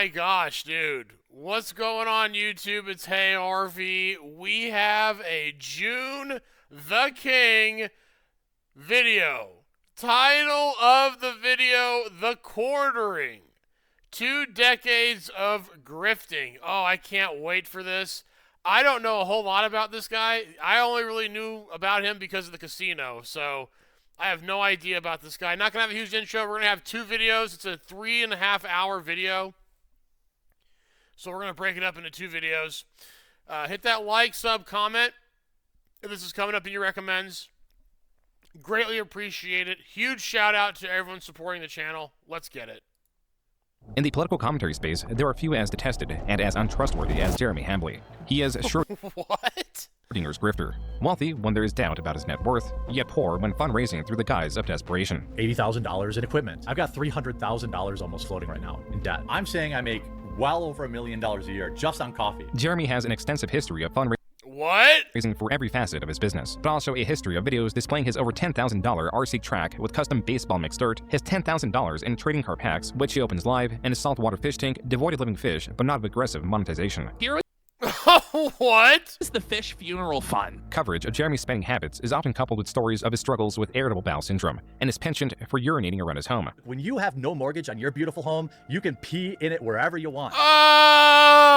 my gosh, dude. What's going on, YouTube? It's Hey RV. We have a June the King video. Title of the video, TheQuartering. 2 decades of grifting. Oh, I can't wait for this. I don't know a whole lot about this guy. I only really knew about him because of the casino, so I have no idea about this guy. Not going to have a huge intro. We're going to have 2 videos. It's a 3.5-hour video. So we're going to break it up into 2 videos. Hit that like, sub, comment if this is coming up in your recommends. Greatly appreciate it. Huge shout out to everyone supporting the channel. Let's get it. In the political commentary space, there are few as detested and as untrustworthy as Jeremy Hambly. He is What? Schrodinger's grifter. Wealthy when there is doubt about his net worth, yet poor when fundraising through the guise of desperation. $80,000 in equipment. I've got $300,000 almost floating right now in debt. I'm saying I make well over $1 million a year just on coffee. Jeremy has an extensive history of fundraising. What? For every facet of his business, but also a history of videos displaying his over $10,000 RC track with custom baseball mixed dirt, his $10,000 in trading card packs, which he opens live, and his saltwater fish tank devoid of living fish, but not of aggressive monetization. Here What? is the fish funeral fund. Coverage of Jeremy's spending habits is often coupled with stories of his struggles with irritable bowel syndrome and his penchant for urinating around his home. When you have no mortgage on your beautiful home, you can pee in it wherever you want.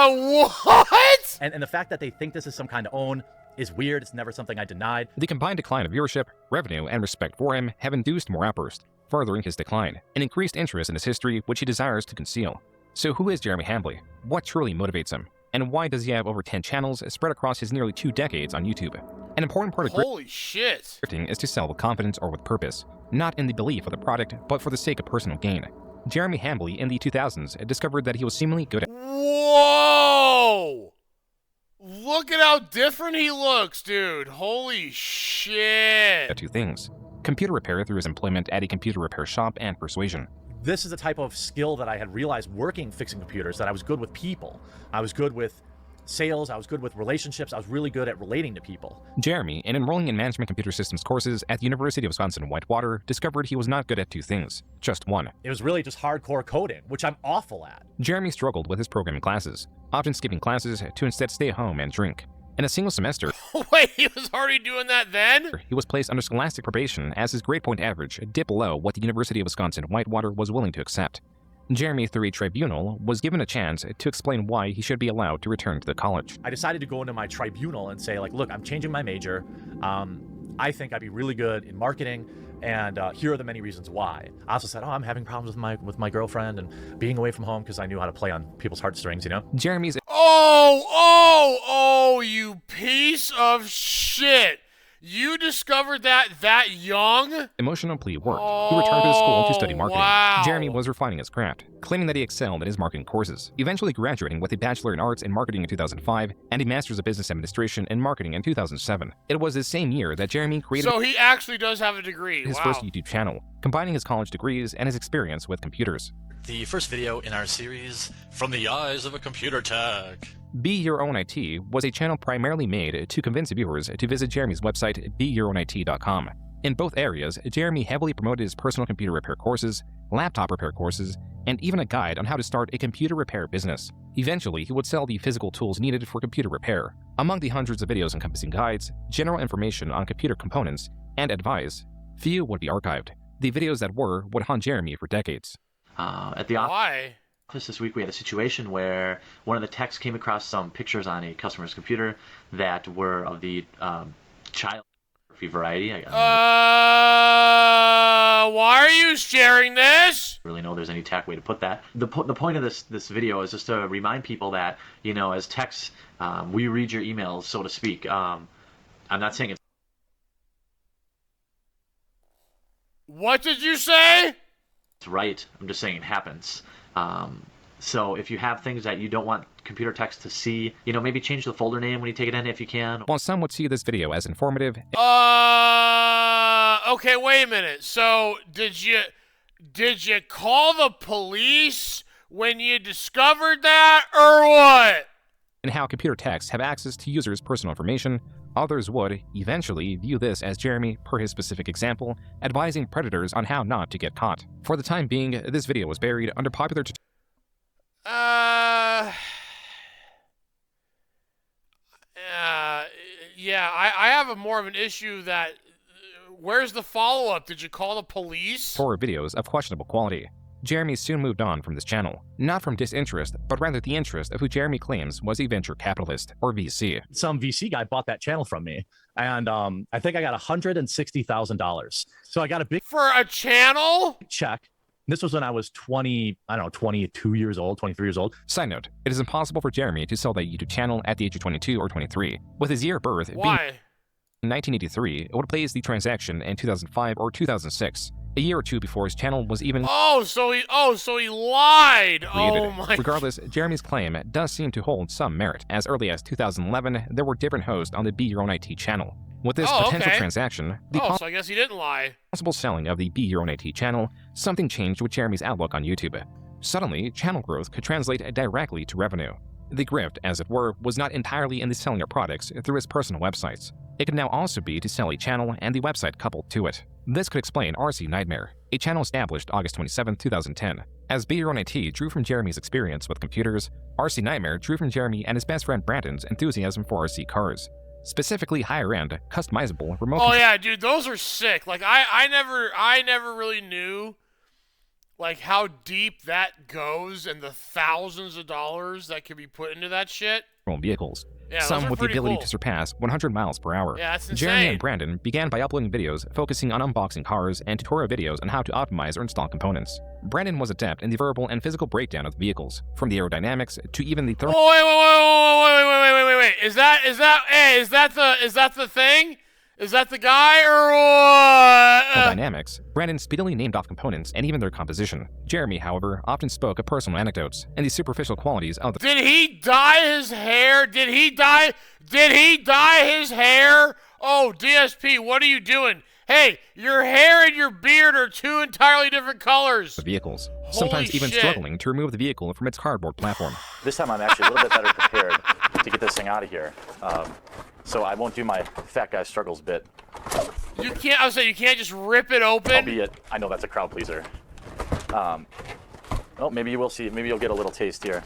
What? And the fact that they think this is some kind of own is weird. It's never something I denied. The combined decline of viewership, revenue, and respect for him have induced more outbursts, furthering his decline, and increased interest in his history, which he desires to conceal. So who is Jeremy Hambly? What truly motivates him? And why does he have over 10 channels spread across his nearly 2 decades on YouTube? An important part of Holy shit. grifting is to sell with confidence or with purpose, not in the belief of the product, but for the sake of personal gain. Jeremy Hambly in the 2000s discovered that he was seemingly good at Whoa! Look at how different he looks, dude. Holy shit. 2 things: computer repair through his employment at a computer repair shop and persuasion. This is the type of skill that I had realized working fixing computers, that I was good with people. I was good with sales, I was good with relationships, I was really good at relating to people. Jeremy, in enrolling in management computer systems courses at the University of Wisconsin-Whitewater, discovered he was not good at 2 things, just one. It was really just hardcore coding, which I'm awful at. Jeremy struggled with his programming classes, often skipping classes to instead stay home and drink. In a single semester, Wait, he was already doing that then? he was placed under scholastic probation as his grade point average dipped below what the University of Wisconsin-Whitewater was willing to accept. Jeremy, through a tribunal, was given a chance to explain why he should be allowed to return to the college. I decided to go into my tribunal and say, like, look, I'm changing my major. I think I'd be really good in marketing, and here are the many reasons why. I also said, I'm having problems with my girlfriend and being away from home because I knew how to play on people's heartstrings, you know? Jeremy's Oh, you piece of shit. You discovered that young? emotional plea worked. He returned to his school to study marketing. Wow. Jeremy was refining his craft, claiming that he excelled in his marketing courses, eventually graduating with a Bachelor in Arts in Marketing in 2005 and a Master's of Business Administration in Marketing in 2007. It was this same year that Jeremy created So he actually does have a degree. his Wow. first YouTube channel, combining his college degrees and his experience with computers. The first video in our series, From the Eyes of a Computer Tech. Be Your Own IT was a channel primarily made to convince viewers to visit Jeremy's website, beyourownit.com. In both areas, Jeremy heavily promoted his personal computer repair courses, laptop repair courses, and even a guide on how to start a computer repair business. Eventually, he would sell the physical tools needed for computer repair. Among the hundreds of videos encompassing guides, general information on computer components, and advice, few would be archived. The videos that were would haunt Jeremy for decades. At the Why? office this week, we had a situation where one of the techs came across some pictures on a customer's computer that were of the child pornography variety. I don't Why are you sharing this? really know there's any tech way to put that. The point of this video is just to remind people that, you know, as techs, we read your emails, so to speak. I'm not saying it's What did you say? right. I'm just saying it happens. So if you have things that you don't want computer techs to see, you know, maybe change the folder name when you take it in if you can. While some would see this video as informative, Okay, wait a minute. So, did you call the police when you discovered that, or what? and how computer techs have access to users' personal information, others would, eventually, view this as Jeremy, per his specific example, advising predators on how not to get caught. For the time being, this video was buried under popular Yeah, I have more of an issue that. Where's the follow-up? Did you call the police? For videos of questionable quality. Jeremy soon moved on from this channel, not from disinterest, but rather the interest of who Jeremy claims was a venture capitalist, or VC. Some VC guy bought that channel from me, and I think I got $160,000. So I got a big For a channel? check. This was when I was 22 years old, 23 years old. Side note, it is impossible for Jeremy to sell that YouTube channel at the age of 22 or 23. With his year of birth being Why? 1983, it would place the transaction in 2005 or 2006, a year or two before his channel was even So he lied. created. Oh my. Regardless, Jeremy's claim does seem to hold some merit. As early as 2011, there were different hosts on the Be Your Own IT channel. With this potential transaction, the So I guess he didn't lie. possible selling of the Be Your Own IT channel, something changed with Jeremy's outlook on YouTube. Suddenly, channel growth could translate directly to revenue. The grift, as it were, was not entirely in the selling of products through his personal websites. It could now also be to sell a channel and the website coupled to it. This could explain RC Nightmare, a channel established August 27, 2010. As Be Your Own IT drew from Jeremy's experience with computers, RC Nightmare drew from Jeremy and his best friend Brandon's enthusiasm for RC cars. Specifically higher-end, customizable, remote Oh yeah, dude, those are sick. Like I never really knew like how deep that goes and the thousands of dollars that could be put into that shit. control vehicles. Yeah, Some those are with the pretty ability cool. to surpass 100 miles per hour. Yeah, that's Jeremy insane. and Brandon began by uploading videos focusing on unboxing cars and tutorial videos on how to optimize or install components. Brandon was adept in the verbal and physical breakdown of the vehicles, from the aerodynamics to even the thermal Wait. Is that the thing? Is that the guy or what? dynamics. Brandon speedily named off components and even their composition. Jeremy, however, often spoke of personal anecdotes and the superficial qualities of the Did he dye his hair? Did he dye his hair? Oh, DSP, what are you doing? Hey, your hair and your beard are two entirely different colors. vehicles, sometimes Holy even shit. struggling to remove the vehicle from its cardboard platform. This time I'm actually a little bit better prepared to get this thing out of here. So I won't do my fat guy struggles bit, You can't. I was saying you can't just rip it open. albeit I know that's a crowd pleaser. Oh, maybe you will see. Maybe you'll get a little taste here.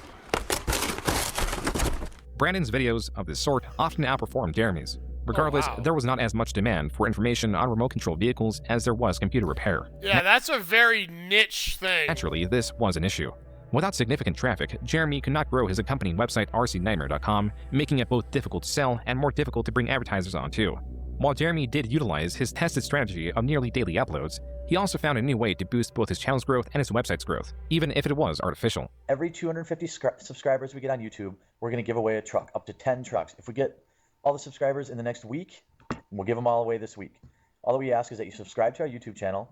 Brandon's videos of this sort often outperformed Jeremy's. Regardless, wow. there was not as much demand for information on remote control vehicles as there was computer repair. Yeah, that's a very niche thing. Naturally, this was an issue. Without significant traffic, Jeremy could not grow his accompanying website rcnightmare.com, making it both difficult to sell and more difficult to bring advertisers on too. While Jeremy did utilize his tested strategy of nearly daily uploads, he also found a new way to boost both his channel's growth and his website's growth, even if it was artificial. Every 250 subscribers we get on YouTube, we're going to give away a truck, up to 10 trucks. If we get all the subscribers in the next week, we'll give them all away this week. All that we ask is that you subscribe to our YouTube channel,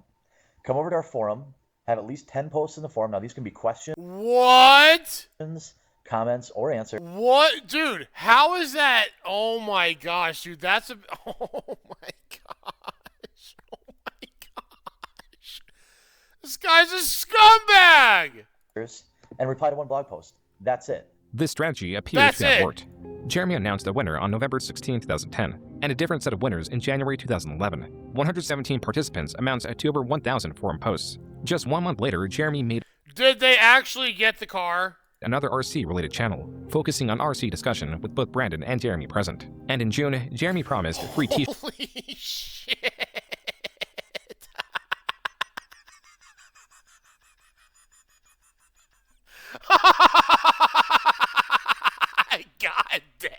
come over to our forum, have at least 10 posts in the forum. Now, these can be questions, What? comments, or answers. What, dude? How is that? Oh my gosh, dude, that's a. Oh my gosh. Oh my gosh. This guy's a scumbag. And reply to one blog post. That's it. This strategy appears That's to have it. worked. Jeremy announced a winner on November 16, 2010, and a different set of winners in January 2011. 117 participants amounts to over 1,000 forum posts. Just 1 month later, Jeremy made Did they actually get the car? another RC-related channel, focusing on RC discussion with both Brandon and Jeremy present. And in June, Jeremy promised free t-shirts Holy shit. God damn.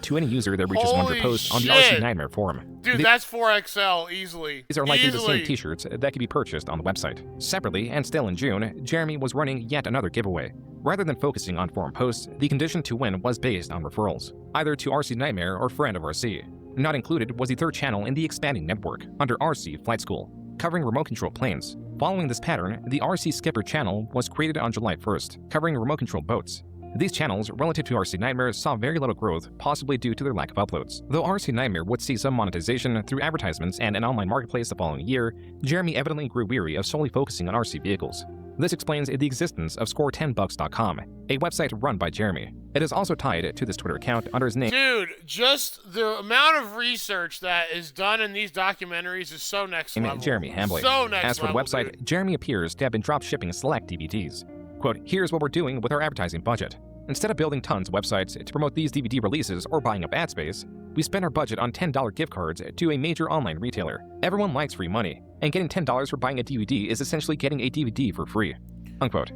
to any user that reaches 100 Holy posts on the shit. RC Nightmare forum. Dude, that's 4XL easily. These are likely the Easily. same t-shirts that can be purchased on the website. Separately, and still in June, Jeremy was running yet another giveaway. Rather than focusing on forum posts, the condition to win was based on referrals, either to RC Nightmare or Friend of RC. Not included was the third channel in the expanding network, under RC Flight School, covering remote control planes. Following this pattern, the RC Skipper channel was created on July 1st, covering remote control boats. These channels, relative to RC Nightmare, saw very little growth, possibly due to their lack of uploads. Though RC Nightmare would see some monetization through advertisements and an online marketplace the following year, Jeremy evidently grew weary of solely focusing on RC vehicles. This explains the existence of score10bucks.com, a website run by Jeremy. It is also tied to this Twitter account under his name. Dude, just the amount of research that is done in these documentaries is so next level. Jeremy Hambly. So next As for the level, website, dude. Jeremy appears to have been drop shipping select DVDs. Quote, here's what we're doing with our advertising budget. Instead of building tons of websites to promote these DVD releases or buying up ad space, we spend our budget on $10 gift cards to a major online retailer. Everyone likes free money, and getting $10 for buying a DVD is essentially getting a DVD for free. Unquote.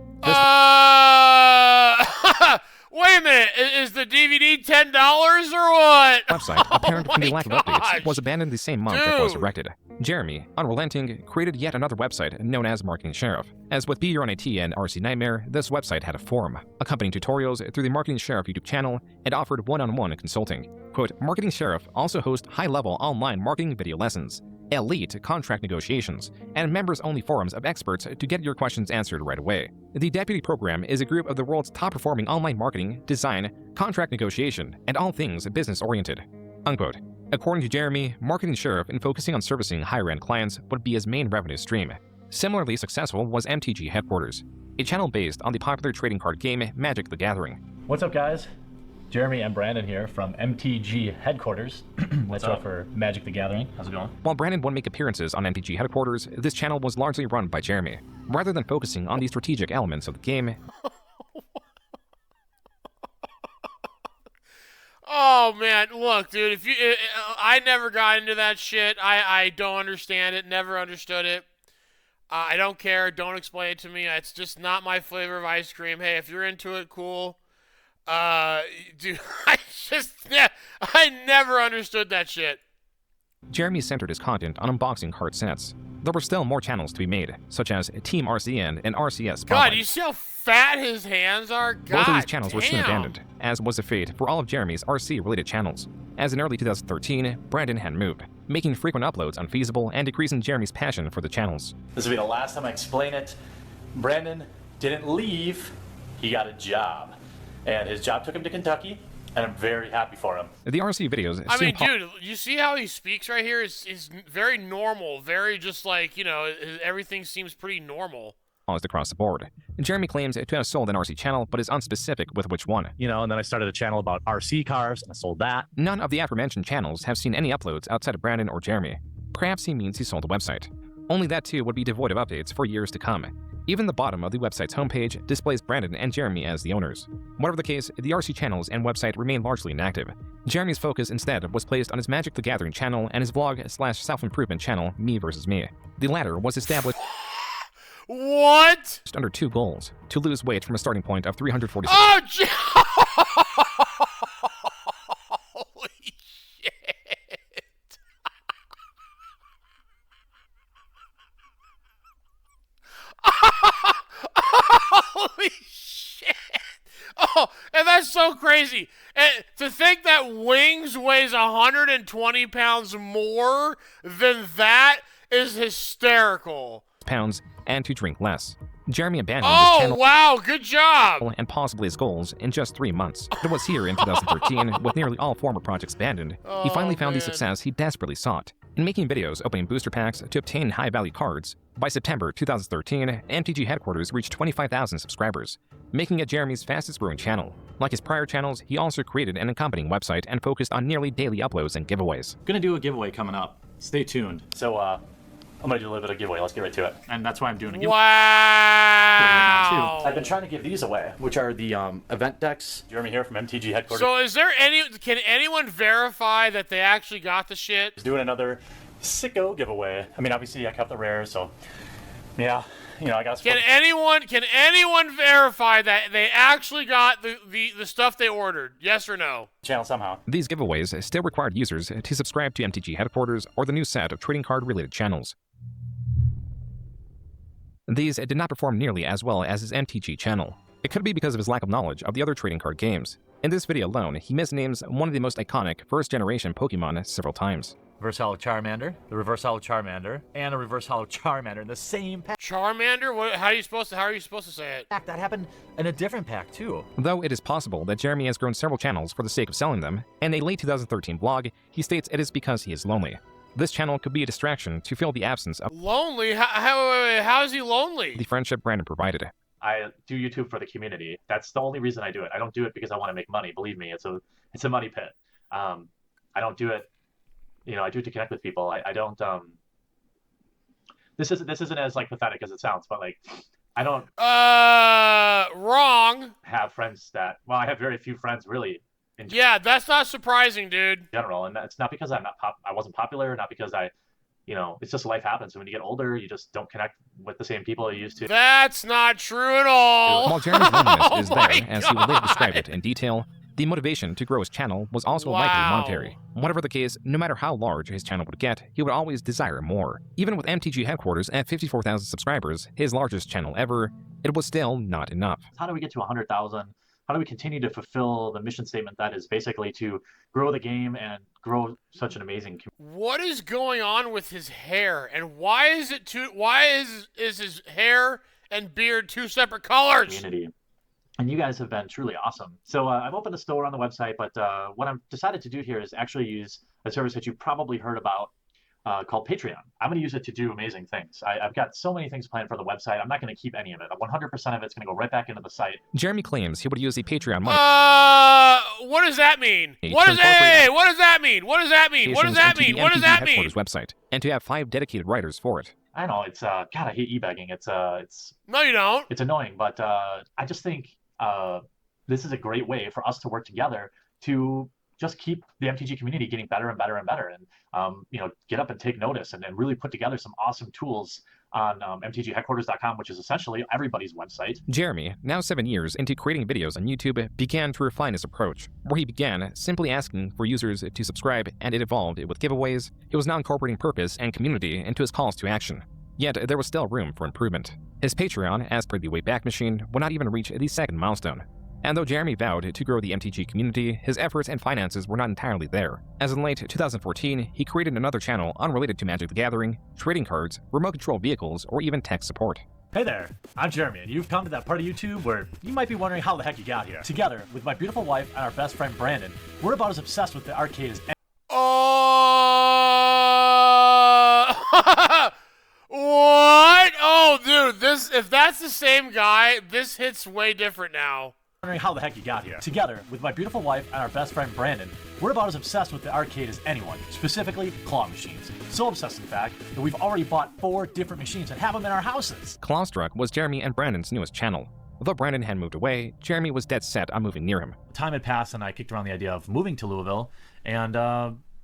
Wait a minute, is the DVD $10 or what? Website, apparent from the my lack of gosh. updates, was abandoned the same month it was erected. Jeremy, unrelenting, created yet another website known as Marketing Sheriff. As with Be Your Own IT and RC Nightmare, this website had a forum, accompanying tutorials through the Marketing Sheriff YouTube channel, and offered one-on-one consulting. Quote, Marketing Sheriff also hosts high-level online marketing video lessons, elite contract negotiations, and members-only forums of experts to get your questions answered right away. The Deputy Program is a group of the world's top-performing online marketing, design, contract negotiation, and all things business-oriented. Unquote. According to Jeremy, Marketing Sheriff, in focusing on servicing higher-end clients, would be his main revenue stream. Similarly successful was MTG Headquarters, a channel based on the popular trading card game Magic: The Gathering. What's up, guys? Jeremy and Brandon here from MTG Headquarters. That's short for Magic: The Gathering. How's it going? While Brandon would make appearances on MTG Headquarters, this channel was largely run by Jeremy. Rather than focusing on the strategic elements of the game, Oh man, look, dude. If you, I never got into that shit. I don't understand it. Never understood it. I don't care. Don't explain it to me. It's just not my flavor of ice cream. Hey, if you're into it, cool. Dude, I never understood that shit. Jeremy centered his content on unboxing card sets. There were still more channels to be made, such as Team RCN and RCS Spotlight. God, you see how fat his hands are? God, Both of these channels were soon damn. abandoned, as was the fate for all of Jeremy's RC-related channels. As in early 2013, Brandon had moved, making frequent uploads unfeasible and decreasing Jeremy's passion for the channels. This will be the last time I explain it. Brandon didn't leave, he got a job. And his job took him to Kentucky, and I'm very happy for him. The RC videos I soon mean, dude, you see how he speaks right here? Is very normal, very just like, you know, everything seems pretty normal. paused across the board. Jeremy claims to have sold an RC channel, but is unspecific with which one. You know, and then I started a channel about RC cars, and I sold that. None of the aforementioned channels have seen any uploads outside of Brandon or Jeremy. Perhaps he means he sold a website. Only that too would be devoid of updates for years to come. Even the bottom of the website's homepage displays Brandon and Jeremy as the owners. Whatever the case, the RC channels and website remain largely inactive. Jeremy's focus instead was placed on his Magic: The Gathering channel and his vlog/self-improvement channel, Me vs. Me. The latter was established What? under two goals: to lose weight from a starting point of 346. Oh, holy shit. Holy shit. Oh, and that's so crazy. And to think that Wings weighs 120 pounds more than that is hysterical. Pounds and to drink less. Jeremy abandoned his Oh, channel wow, good job. and possibly his goals in just 3 months. It was here in 2013, with nearly all former projects abandoned, he finally found the man. success he desperately sought. In making videos opening booster packs to obtain high-value cards, by September 2013, MTG Headquarters reached 25,000 subscribers, making it Jeremy's fastest-growing channel. Like his prior channels, he also created an accompanying website and focused on nearly daily uploads and giveaways. Gonna do a giveaway coming up. Stay tuned. So, I'm gonna do a little bit of giveaway. Let's get right to it. And that's why I'm doing a giveaway. Wow. I've been trying to give these away, which are the event decks. Jeremy here from MTG Headquarters. So is there can anyone verify that they actually got the shit? He's doing another sicko giveaway. I mean, obviously I kept the rares, so yeah, you know, I got. Can anyone verify that they actually got the stuff they ordered? Yes or no? Channel somehow. These giveaways still required users to subscribe to MTG Headquarters or the new set of trading card-related channels. These did not perform nearly as well as his MTG channel. It could be because of his lack of knowledge of the other trading card games. In this video alone, he misnames one of the most iconic first-generation Pokemon several times. Reverse Hollow Charmander, the Reverse Hollow Charmander, and a Reverse Hollow Charmander in the same pack. Charmander? What? How are you supposed to say it? That happened in a different pack too. Though it is possible that Jeremy has grown several channels for the sake of selling them, in a late 2013 blog, he states it is because he is lonely. This channel could be a distraction to fill the absence of Lonely? How is he lonely? the friendship Brandon provided. I do YouTube for the community. That's the only reason I do it. I don't do it because I want to make money. Believe me, it's a money pit. I don't do it. I do it to connect with people. I don't. This isn't as like pathetic as it sounds, but like I don't. Wrong. Have friends that. Well, I have very few friends really. Yeah, that's not surprising, dude. General, and it's not because I wasn't popular, not because it's just life happens. And when you get older, you just don't connect with the same people you used to. That's not true at all. While Jeremy's loneliness is there, as he will later describe it in detail, the motivation to grow his channel was also likely monetary. Whatever the case, no matter how large his channel would get, he would always desire more. Even with MTG headquarters at 54,000 subscribers, his largest channel ever, it was still not enough. How do we get to 100,000? How do we continue to fulfill the mission statement that is basically to grow the game and grow such an amazing community? What is going on with his hair? And why is his hair and beard two separate colors? Community. And you guys have been truly awesome. So I've opened a store on the website, but what I've decided to do here is actually use a service that you've probably heard about called Patreon. I'm going to use it to do amazing things. I've got so many things planned for the website. I'm not going to keep any of it. 100% of it's going to go right back into the site. Jeremy claims he would use the Patreon money. What does that mean? What does that mean? What does that mean? What does that mean? What does that mean? Website, and to have 5 dedicated writers for it. I know it's God, I hate e-begging. It's No, you don't. It's annoying, but I just think this is a great way for us to work together to just keep the MTG community getting better and better and better, and get up and take notice and really put together some awesome tools on mtgheadquarters.com, which is essentially everybody's website. Jeremy, now 7 years into creating videos on YouTube, began to refine his approach, where he began simply asking for users to subscribe, and it evolved with giveaways. He was now incorporating purpose and community into his calls to action. Yet there was still room for improvement. His Patreon, as per the Wayback Machine, would not even reach the second milestone. And though Jeremy vowed to grow the MTG community, his efforts and finances were not entirely there. As in late 2014, he created another channel unrelated to Magic the Gathering, trading cards, remote control vehicles, or even tech support. Hey there, I'm Jeremy, and you've come to that part of YouTube where you might be wondering how the heck you got here. Together, with my beautiful wife and our best friend Brandon, we're about as obsessed with the arcade as What? Oh, dude, if that's the same guy, this hits way different now. Wondering how the heck you got here. Together, with my beautiful wife and our best friend Brandon, we're about as obsessed with the arcade as anyone, specifically claw machines. So obsessed, in fact, that we've already bought 4 different machines and have them in our houses. Clawstruck was Jeremy and Brandon's newest channel. Although Brandon had moved away, Jeremy was dead set on moving near him. Time had passed and I kicked around the idea of moving to Louisville, and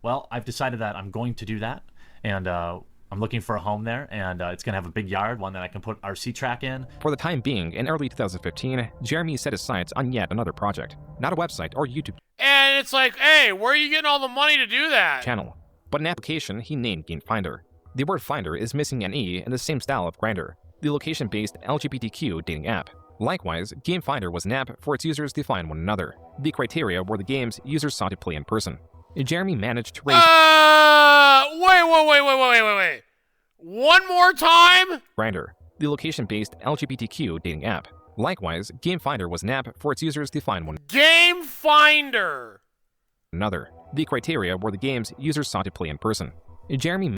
well, I've decided that I'm going to do that, and I'm looking for a home there, and it's going to have a big yard, one that I can put RC track in. For the time being, in early 2015, Jeremy set his sights on yet another project. Not a website or YouTube And it's like, hey, where are you getting all the money to do that? channel, but an application he named Gamefinder. The word finder is missing an E in the same style of Grindr, the location-based LGBTQ dating app. Likewise, Gamefinder was an app for its users to find one another. The criteria were the games users sought to play in person. Jeremy managed to raise... Wait. One more time? Grindr, the location-based LGBTQ dating app. Likewise, Gamefinder was an app for its users to find one Gamefinder. another. The criteria were the games users sought to play in person. Jeremy...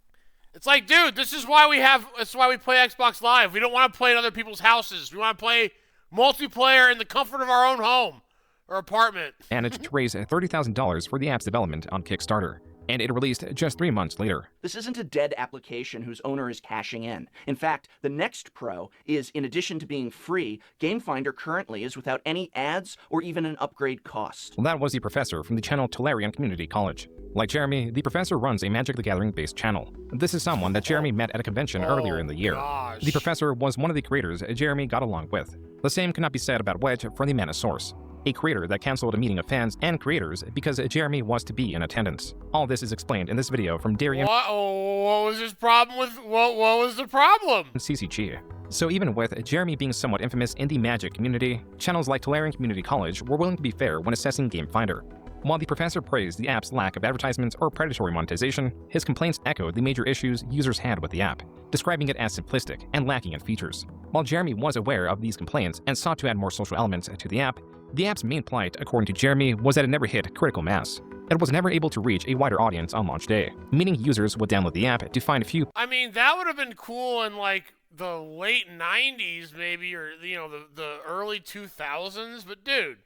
It's like, dude, this is why we play Xbox Live. We don't want to play in other people's houses. We want to play multiplayer in the comfort of our own home or apartment. managed to raise $30,000 for the app's development on Kickstarter, and it released just 3 months later. This isn't a dead application whose owner is cashing in. In fact, the next pro is, in addition to being free, Gamefinder currently is without any ads or even an upgrade cost. That was the professor from the channel Tolarian Community College. Like Jeremy, the professor runs a Magic the Gathering-based channel. This is someone that Jeremy met at a convention earlier in the year. Gosh. The professor was one of the creators Jeremy got along with. The same cannot be said about Wedge from the Mana Source, a creator that canceled a meeting of fans and creators because Jeremy was to be in attendance. All this is explained in this video from Darian What was his problem with... What was the problem? CCG. So even with Jeremy being somewhat infamous in the Magic community, channels like Tolarian Community College were willing to be fair when assessing Gamefinder. While the professor praised the app's lack of advertisements or predatory monetization, his complaints echoed the major issues users had with the app, describing it as simplistic and lacking in features. While Jeremy was aware of these complaints and sought to add more social elements to the app's main plight, according to Jeremy, was that it never hit critical mass. it was never able to reach a wider audience on launch day, meaning users would download the app to find a few. I mean, that would have been cool in like the late 90s maybe, or the early 2000s, but dude,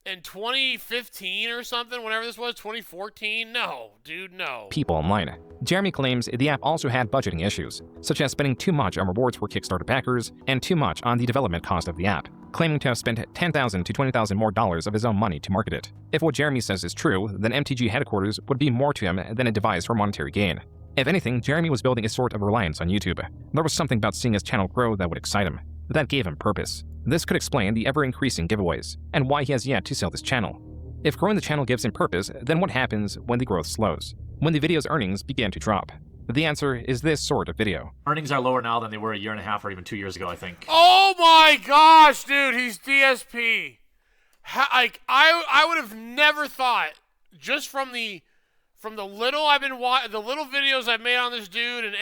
in 2015 or something, whenever this was, 2014, no, dude, no. People online. Jeremy claims the app also had budgeting issues, such as spending too much on rewards for Kickstarter backers and too much on the development cost of the app, claiming to have spent $10,000 to $20,000 more of his own money to market it. If what Jeremy says is true, then MTG headquarters would be more to him than a device for monetary gain. If anything, Jeremy was building a sort of reliance on YouTube. There was something about seeing his channel grow that would excite him. That gave him purpose. This could explain the ever-increasing giveaways, and why he has yet to sell this channel. If growing the channel gives him purpose, then what happens when the growth slows? When the video's earnings begin to drop? The answer is this sort of video. Earnings are lower now than they were a year and a half or even 2 years ago, I think. Oh my gosh, dude, he's DSP. I would have never thought, just from the little I've been the little videos I've made on this dude, and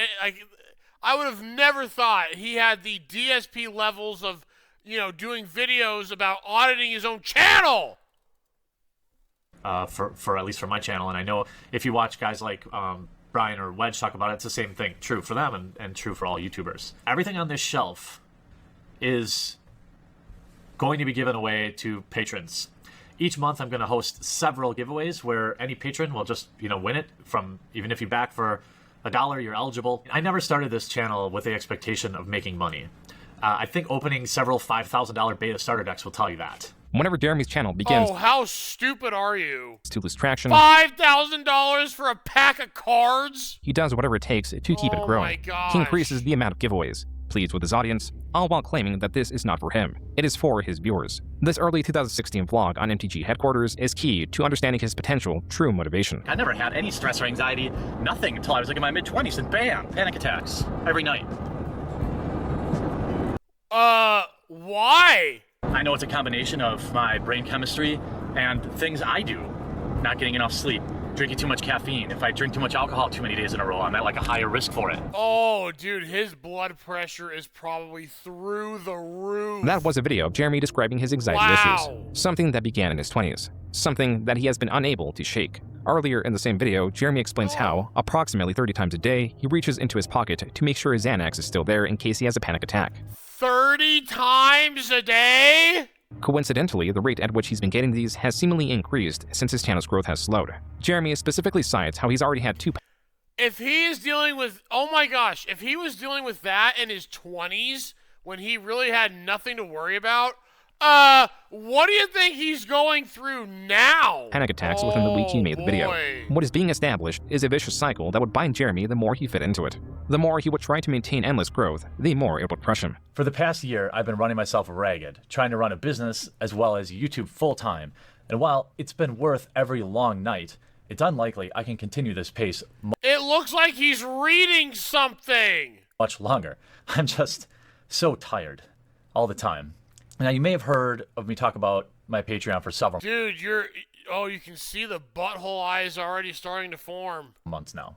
I would have never thought he had the DSP levels of, doing videos about auditing his own channel. For at least for my channel, and I know if you watch guys like Brian or Wedge talk about it, it's the same thing. True for them and true for all YouTubers. Everything on this shelf is going to be given away to patrons. Each month I'm going to host several giveaways where any patron will just, win it from, even if you back for $1, you're eligible. I never started this channel with the expectation of making money. I think opening several $5,000 beta starter decks will tell you that. Whenever Jeremy's channel begins how stupid are you? to lose traction, $5,000 for a pack of cards? he does whatever it takes to keep it growing. My gosh. He increases the amount of giveaways, pleads with his audience, all while claiming that this is not for him. It is for his viewers. This early 2016 vlog on MTG headquarters is key to understanding his potential true motivation. I never had any stress or anxiety, nothing, until I was like in my mid-20s, and bam, panic attacks every night. Why? I know it's a combination of my brain chemistry and things I do. Not getting enough sleep, drinking too much caffeine. If I drink too much alcohol too many days in a row, I'm at like a higher risk for it. Oh, dude, his blood pressure is probably through the roof. That was a video of Jeremy describing his anxiety issues, something that began in his 20s, something that he has been unable to shake. Earlier in the same video, Jeremy explains how, approximately 30 times a day, he reaches into his pocket to make sure his Xanax is still there in case he has a panic attack. 30 times a day? Coincidentally, the rate at which he's been getting these has seemingly increased since his channel's growth has slowed. Jeremy specifically cites how he's already had 2. If he is dealing with, oh my gosh, if he was dealing with that in his 20s when he really had nothing to worry about, what do you think he's going through now? Panic attacks within the week he made the video. What is being established is a vicious cycle that would bind Jeremy the more he fit into it. The more he would try to maintain endless growth, the more it would crush him. For the past year, I've been running myself ragged, trying to run a business as well as YouTube full-time. And while it's been worth every long night, it's unlikely I can continue this pace It looks like he's reading something. much longer. I'm just so tired all the time. Now, you may have heard of me talk about my Patreon for several Dude, you can see the butthole eyes already starting to form. months now.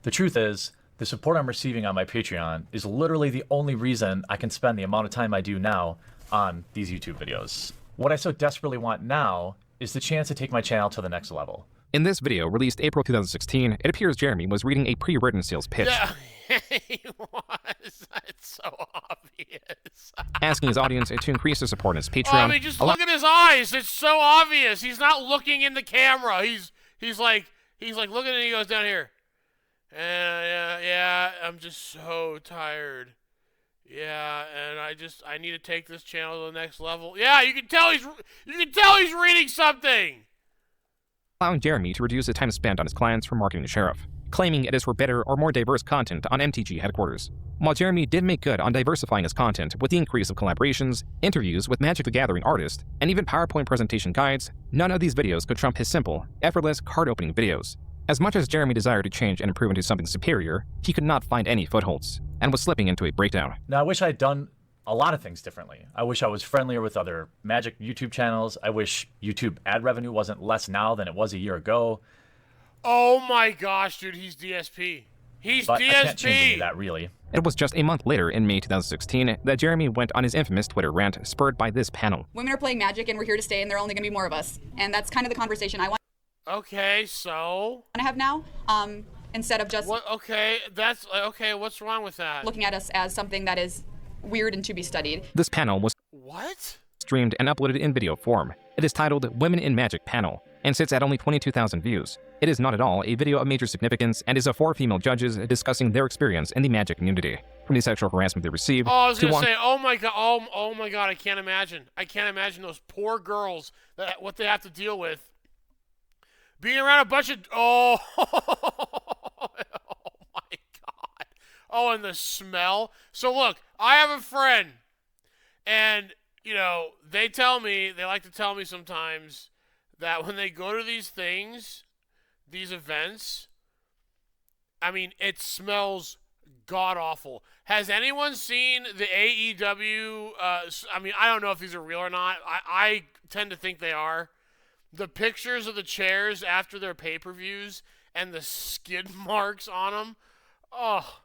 The truth is, the support I'm receiving on my Patreon is literally the only reason I can spend the amount of time I do now on these YouTube videos. What I so desperately want now is the chance to take my channel to the next level. In this video, released April 2016, it appears Jeremy was reading a pre-written sales pitch, Yeah, he was. It's so obvious. asking his audience to increase their support on his Patreon. I mean, just look at his eyes. It's so obvious. He's not looking in the camera. He's like looking and he goes down here. Yeah, I'm just so tired. Yeah, and I need to take this channel to the next level. Yeah, you can tell he's reading something. Allowing Jeremy to reduce the time spent on his clients for marketing to Sheriff, claiming it is for better or more diverse content on MTG headquarters. While Jeremy did make good on diversifying his content with the increase of collaborations, interviews with Magic the Gathering artists, and even PowerPoint presentation guides, none of these videos could trump his simple, effortless card opening videos. As much as Jeremy desired to change and improve into something superior, he could not find any footholds, and was slipping into a breakdown. Now, I wish I'd done a lot of things differently. I wish I was friendlier with other Magic YouTube channels. I wish YouTube ad revenue wasn't less now than it was a year ago. Oh my gosh, dude, he's DSP. He's But DSP. I can't change any of that, really. It was just a month later, in May 2016, that Jeremy went on his infamous Twitter rant, spurred by this panel. Women are playing Magic and we're here to stay and there are only going to be more of us. And that's kind of the conversation I want. Okay, so I have now, instead of just what? Okay, that's okay. What's wrong with that? looking at us as something that is weird and to be studied. This panel was What? streamed and uploaded in video form. It is titled Women in Magic Panel and sits at only 22,000 views. It is not at all a video of major significance and is of 4 female judges discussing their experience in the magic community, from the sexual harassment they received Oh, I was to gonna say, oh my god, oh my god, I can't imagine. I can't imagine those poor girls that what they have to deal with. Being around a bunch of oh, oh my god. Oh, and the smell. So look, I have a friend, and you know, they like to tell me sometimes that when they go to these things, these events, I mean, it smells god awful. Has anyone seen the AEW? I mean, I don't know if these are real or not. I tend to think they are. The pictures of the chairs after their pay-per-views and the skid marks on them. Oh,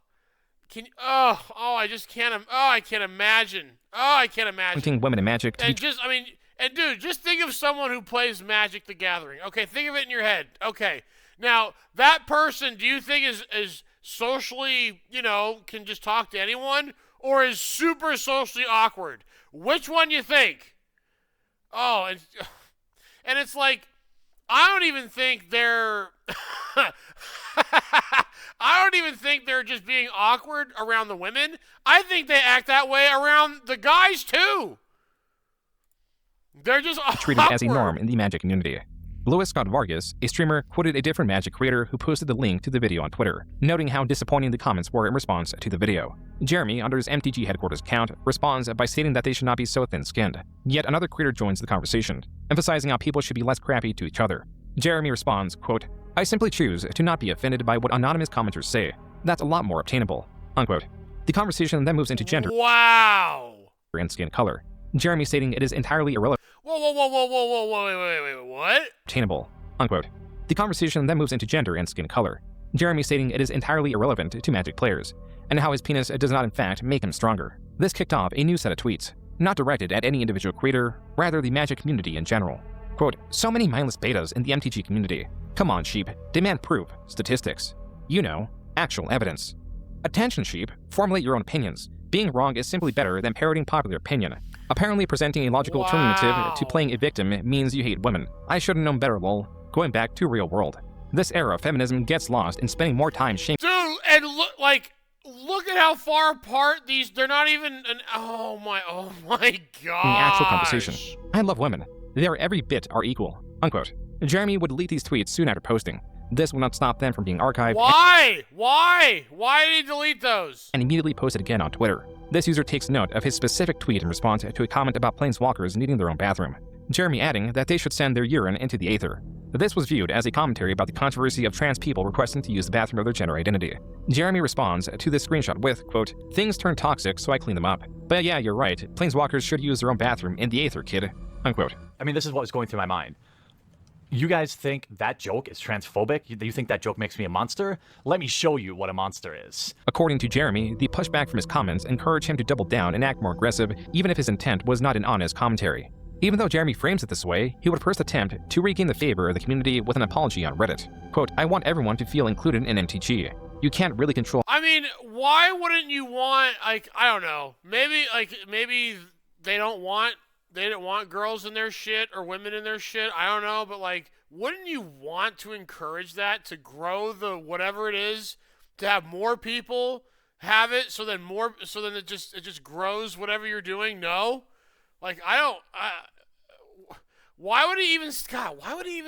I just can't. Oh, I can't imagine. Oh, I can't imagine. Women in Magic to And be just, I mean, and dude, just think of someone who plays Magic the Gathering. Okay, think of it in your head. Okay, now that person, do you think is socially, you know, can just talk to anyone, or is super socially awkward? Which one you think? Oh, and it's like, I don't even think they're I don't even think they're just being awkward around the women. I think they act that way around the guys too. They're just treated as a norm in the Magic community. Louis Scott Vargas, a streamer, quoted a different Magic creator who posted the link to the video on Twitter, noting how disappointing the comments were in response to the video. Jeremy, under his MTG headquarters account, responds by stating that they should not be so thin-skinned. Yet another creator joins the conversation, emphasizing how people should be less crappy to each other. Jeremy responds, quote, "I simply choose to not be offended by what anonymous commenters say. That's a lot more obtainable," unquote. The conversation then moves into gender and skin color. Jeremy stating it is entirely irrelevant. Whoa, wait, what? Obtainable, unquote. The conversation then moves into gender and skin color. Jeremy stating it is entirely irrelevant to Magic players, and how his penis does not in fact make him stronger. This kicked off a new set of tweets, not directed at any individual creator, rather the Magic community in general. Quote, "So many mindless betas in the MTG community. Come on, sheep. Demand proof, statistics. You know, actual evidence. Attention, sheep. Formulate your own opinions. Being wrong is simply better than parroting popular opinion. Apparently presenting a logical alternative to playing a victim means you hate women. I should have known better, lol. Going back to real world. This era of feminism gets lost in spending more time shaming." Dude, and look at how far apart they're not even oh my god. In the actual conversation. I love women. They are every bit are equal, unquote. Jeremy would delete these tweets soon after posting. This would not stop them from being archived. Why? Why did he delete those? And immediately posted again on Twitter. This user takes note of his specific tweet in response to a comment about planeswalkers needing their own bathroom. Jeremy adding that they should send their urine into the aether. This was viewed as a commentary about the controversy of trans people requesting to use the bathroom of their gender identity. Jeremy responds to this screenshot with, quote, "Things turn toxic, so I clean them up. But yeah, you're right. Planeswalkers should use their own bathroom in the aether, kid," unquote. I mean, this is what was going through my mind. You guys think that joke is transphobic? You think that joke makes me a monster? Let me show you what a monster is. According to Jeremy, the pushback from his comments encouraged him to double down and act more aggressive, even if his intent was not an honest commentary. Even though Jeremy frames it this way, he would first attempt to regain the favor of the community with an apology on Reddit. Quote, "I want everyone to feel included in MTG. You can't really control." I mean, why wouldn't you want, like, I don't know, maybe they didn't want girls in their shit or women in their shit. I don't know, but like, wouldn't you want to encourage that to grow the whatever it is, to have more people have it, so then it just grows whatever you're doing? No, like why would he even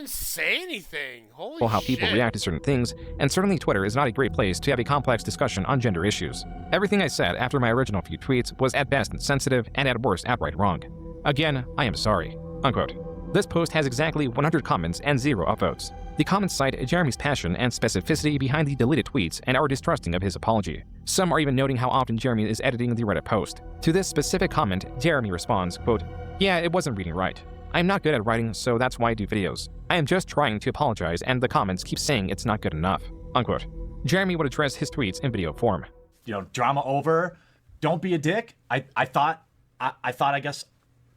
say anything? Holy how shit. People react to certain things, and certainly Twitter is not a great place to have a complex discussion on gender issues. Everything I said after my original few tweets was at best insensitive and at worst outright wrong. Again, I am sorry, unquote. This post has exactly 100 comments and 0 upvotes. The comments cite Jeremy's passion and specificity behind the deleted tweets and are distrusting of his apology. Some are even noting how often Jeremy is editing the Reddit post. To this specific comment, Jeremy responds, quote, "Yeah, it wasn't reading right. I'm not good at writing, so that's why I do videos. I am just trying to apologize, and the comments keep saying it's not good enough," unquote. Jeremy would address his tweets in video form. You know, drama over. Don't be a dick. I thought, I guess,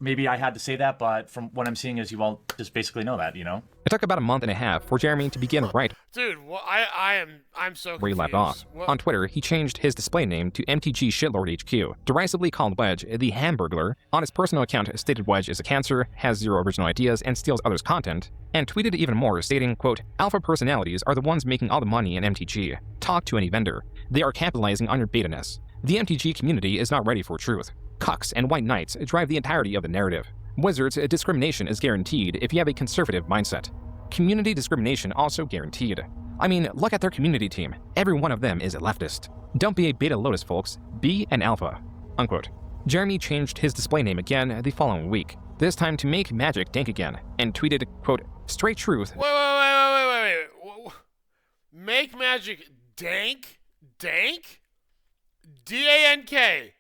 maybe I had to say that, but from what I'm seeing is you all just basically know that, you know? It took about a month and a half for Jeremy to begin right Dude, well, I'm so confused. where he left off. What? On Twitter, he changed his display name to MTG Shitlord HQ, derisively called Wedge the Hamburglar. On his personal account, stated Wedge is a cancer, has zero original ideas, and steals others' content, and tweeted even more, stating, quote, "Alpha personalities are the ones making all the money in MTG. Talk to any vendor. They are capitalizing on your beta-ness. The MTG community is not ready for truth. Cucks and white knights drive the entirety of the narrative. Wizards, discrimination is guaranteed if you have a conservative mindset. Community discrimination also guaranteed. I mean, look at their community team. Every one of them is a leftist. Don't be a beta lotus, folks. Be an alpha." Unquote. Jeremy changed his display name again the following week, this time to make magic dank again, and tweeted, quote, "Straight truth." Wait. Make magic dank? Dank? D-A-N-K.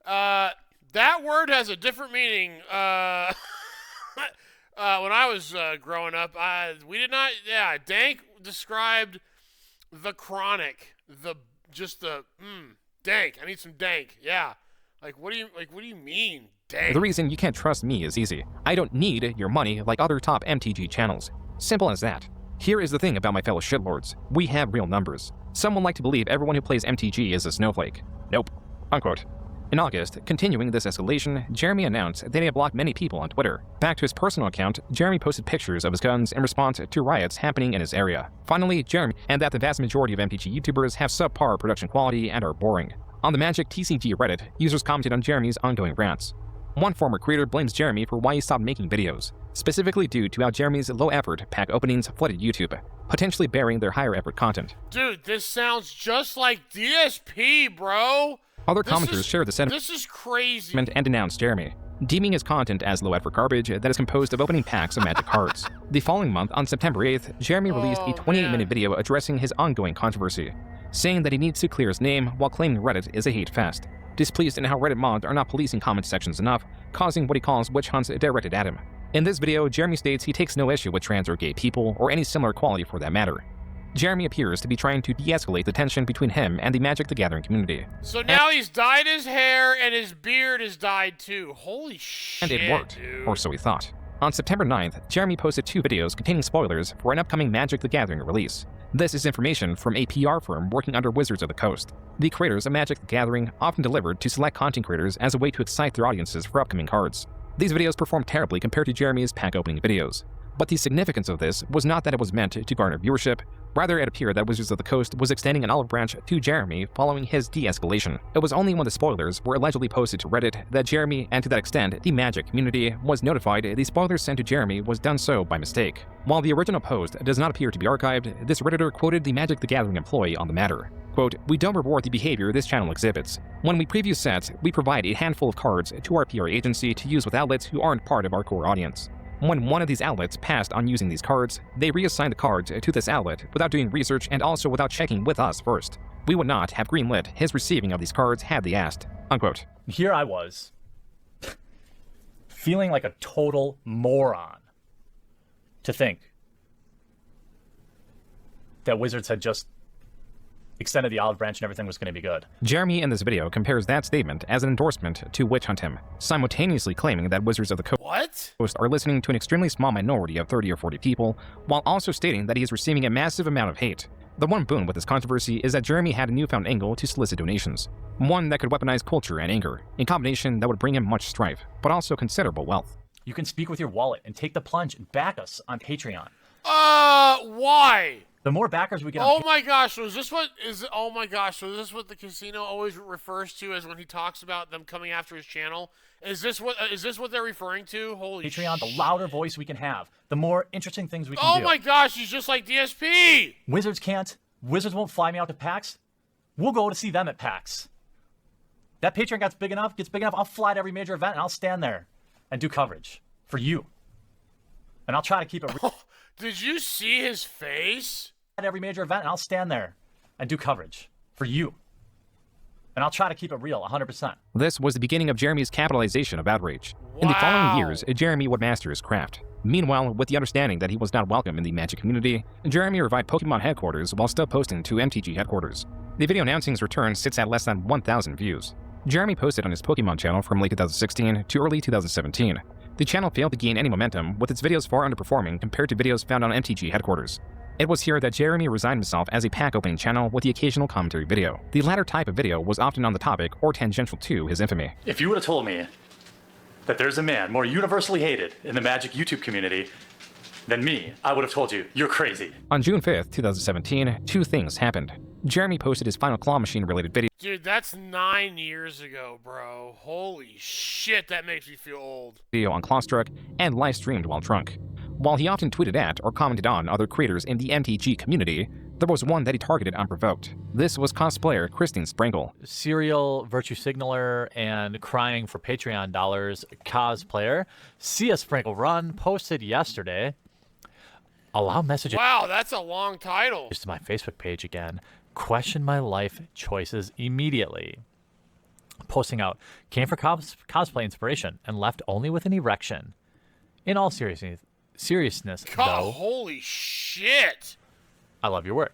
That word has a different meaning. When I was growing up, we did not. Yeah, dank described the chronic, dank. I need some dank. Yeah, what do you mean, dank? The reason you can't trust me is easy. I don't need your money like other top MTG channels. Simple as that. Here is the thing about my fellow shitlords. We have real numbers. Some would like to believe everyone who plays MTG is a snowflake. Nope. Unquote. In August, continuing this escalation, Jeremy announced that he had blocked many people on Twitter. Back to his personal account, Jeremy posted pictures of his guns in response to riots happening in his area. Finally, Jeremy, and that the vast majority of MTG YouTubers have subpar production quality and are boring. On the Magic TCG Reddit, users commented on Jeremy's ongoing rants. One former creator blames Jeremy for why he stopped making videos, specifically due to how Jeremy's low-effort pack openings flooded YouTube, potentially burying their higher-effort content. Dude, this sounds just like DSP, bro! Other commenters shared the sentiment This is crazy. and denounced Jeremy, deeming his content as low-effort garbage that is composed of opening packs of Magic cards. The following month, on September 8th, Jeremy released a 28-minute video addressing his ongoing controversy, saying that he needs to clear his name while claiming Reddit is a hate fest. Displeased in how Reddit mods are not policing comment sections enough, causing what he calls witch hunts directed at him. In this video, Jeremy states he takes no issue with trans or gay people, or any similar quality for that matter. Jeremy appears to be trying to de-escalate the tension between him and the Magic the Gathering community. So now he's dyed his hair and his beard is dyed too. Holy shit, And it worked, dude. or so he thought. On September 9th, Jeremy posted 2 videos containing spoilers for an upcoming Magic the Gathering release. This is information from a PR firm working under Wizards of the Coast. The creators of Magic the Gathering often delivered to select content creators as a way to excite their audiences for upcoming cards. These videos performed terribly compared to Jeremy's pack opening videos. But the significance of this was not that it was meant to garner viewership, rather it appeared that Wizards of the Coast was extending an olive branch to Jeremy following his de-escalation. It was only when the spoilers were allegedly posted to Reddit that Jeremy, and to that extent the Magic community, was notified the spoilers sent to Jeremy was done so by mistake. While the original post does not appear to be archived, this Redditor quoted the Magic the Gathering employee on the matter. Quote, "We don't reward the behavior this channel exhibits. When we preview sets, we provide a handful of cards to our PR agency to use with outlets who aren't part of our core audience. When one of these outlets passed on using these cards, they reassign the cards to this outlet without doing research and also without checking with us first. We would not have greenlit his receiving of these cards had they asked." Unquote. Here I was, feeling like a total moron to think that Wizards had just extended the olive branch and everything was going to be good. Jeremy in this video compares that statement as an endorsement to witch hunt him, simultaneously claiming that Wizards of the Coast are listening to an extremely small minority of 30 or 40 people, while also stating that he is receiving a massive amount of hate. The one boon with this controversy is that Jeremy had a newfound angle to solicit donations, one that could weaponize culture and anger, a combination that would bring him much strife, but also considerable wealth. You can speak with your wallet and take the plunge and back us on Patreon. Why? The more backers we get Oh my gosh, so is this what the casino always refers to as when he talks about them coming after his channel? Is this what they're referring to? Holy Patreon, the louder voice we can have, the more interesting things we can do. Oh my gosh, he's just like DSP! Wizards can't. Wizards won't fly me out to PAX. We'll go to see them at PAX. That Patreon gets big enough, I'll fly to every major event and I'll stand there and do coverage for you. And I'll try to keep it real. Did you see his face? At every major event and I'll stand there and do coverage for you. And I'll try to keep it real, 100%. This was the beginning of Jeremy's capitalization of Outrage. In the following years, Jeremy would master his craft. Meanwhile, with the understanding that he was not welcome in the Magic community, Jeremy revived Pokemon headquarters while still posting to MTG headquarters. The video announcing his return sits at less than 1,000 views. Jeremy posted on his Pokemon channel from late 2016 to early 2017. The channel failed to gain any momentum, with its videos far underperforming compared to videos found on MTG headquarters. It was here that Jeremy resigned himself as a pack opening channel with the occasional commentary video. The latter type of video was often on the topic or tangential to his infamy. If you would have told me that there's a man more universally hated in the Magic YouTube community than me, I would have told you, you're crazy. On June 5th, 2017, two things happened. Jeremy posted his final Claw Machine related video. Dude, that's 9 years ago, bro. Holy shit, that makes me feel old. On Clawstruck and live streamed while drunk. While he often tweeted at or commented on other creators in the MTG community, there was one that he targeted unprovoked. This was cosplayer Christine Sprinkle. Serial virtue signaler and crying for Patreon dollars cosplayer Sia Sprinkle Run posted yesterday. Allow messages. Wow, that's a long title. To my Facebook page again. Question my life choices immediately. Posting out, came for cosplay inspiration and left only with an erection. In all seriousness, God, though, holy shit. I love your work.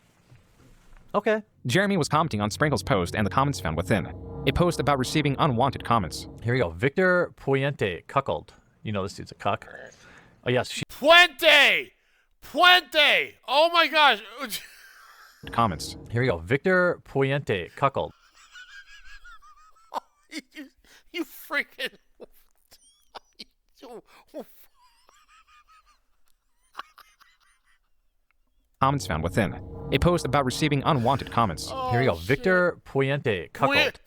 Okay. Jeremy was commenting on Sprinkle's post and the comments found within. A post about receiving unwanted comments. Here we go. Victor Puente, cuckold. You know this dude's a cuck. Oh, yes. Puente! Oh my gosh. Comments. Here we go. Victor Puente, cuckold. You freaking... Comments found within. A post about receiving unwanted comments. Oh, here we go. shit. Victor Puente, cuckold.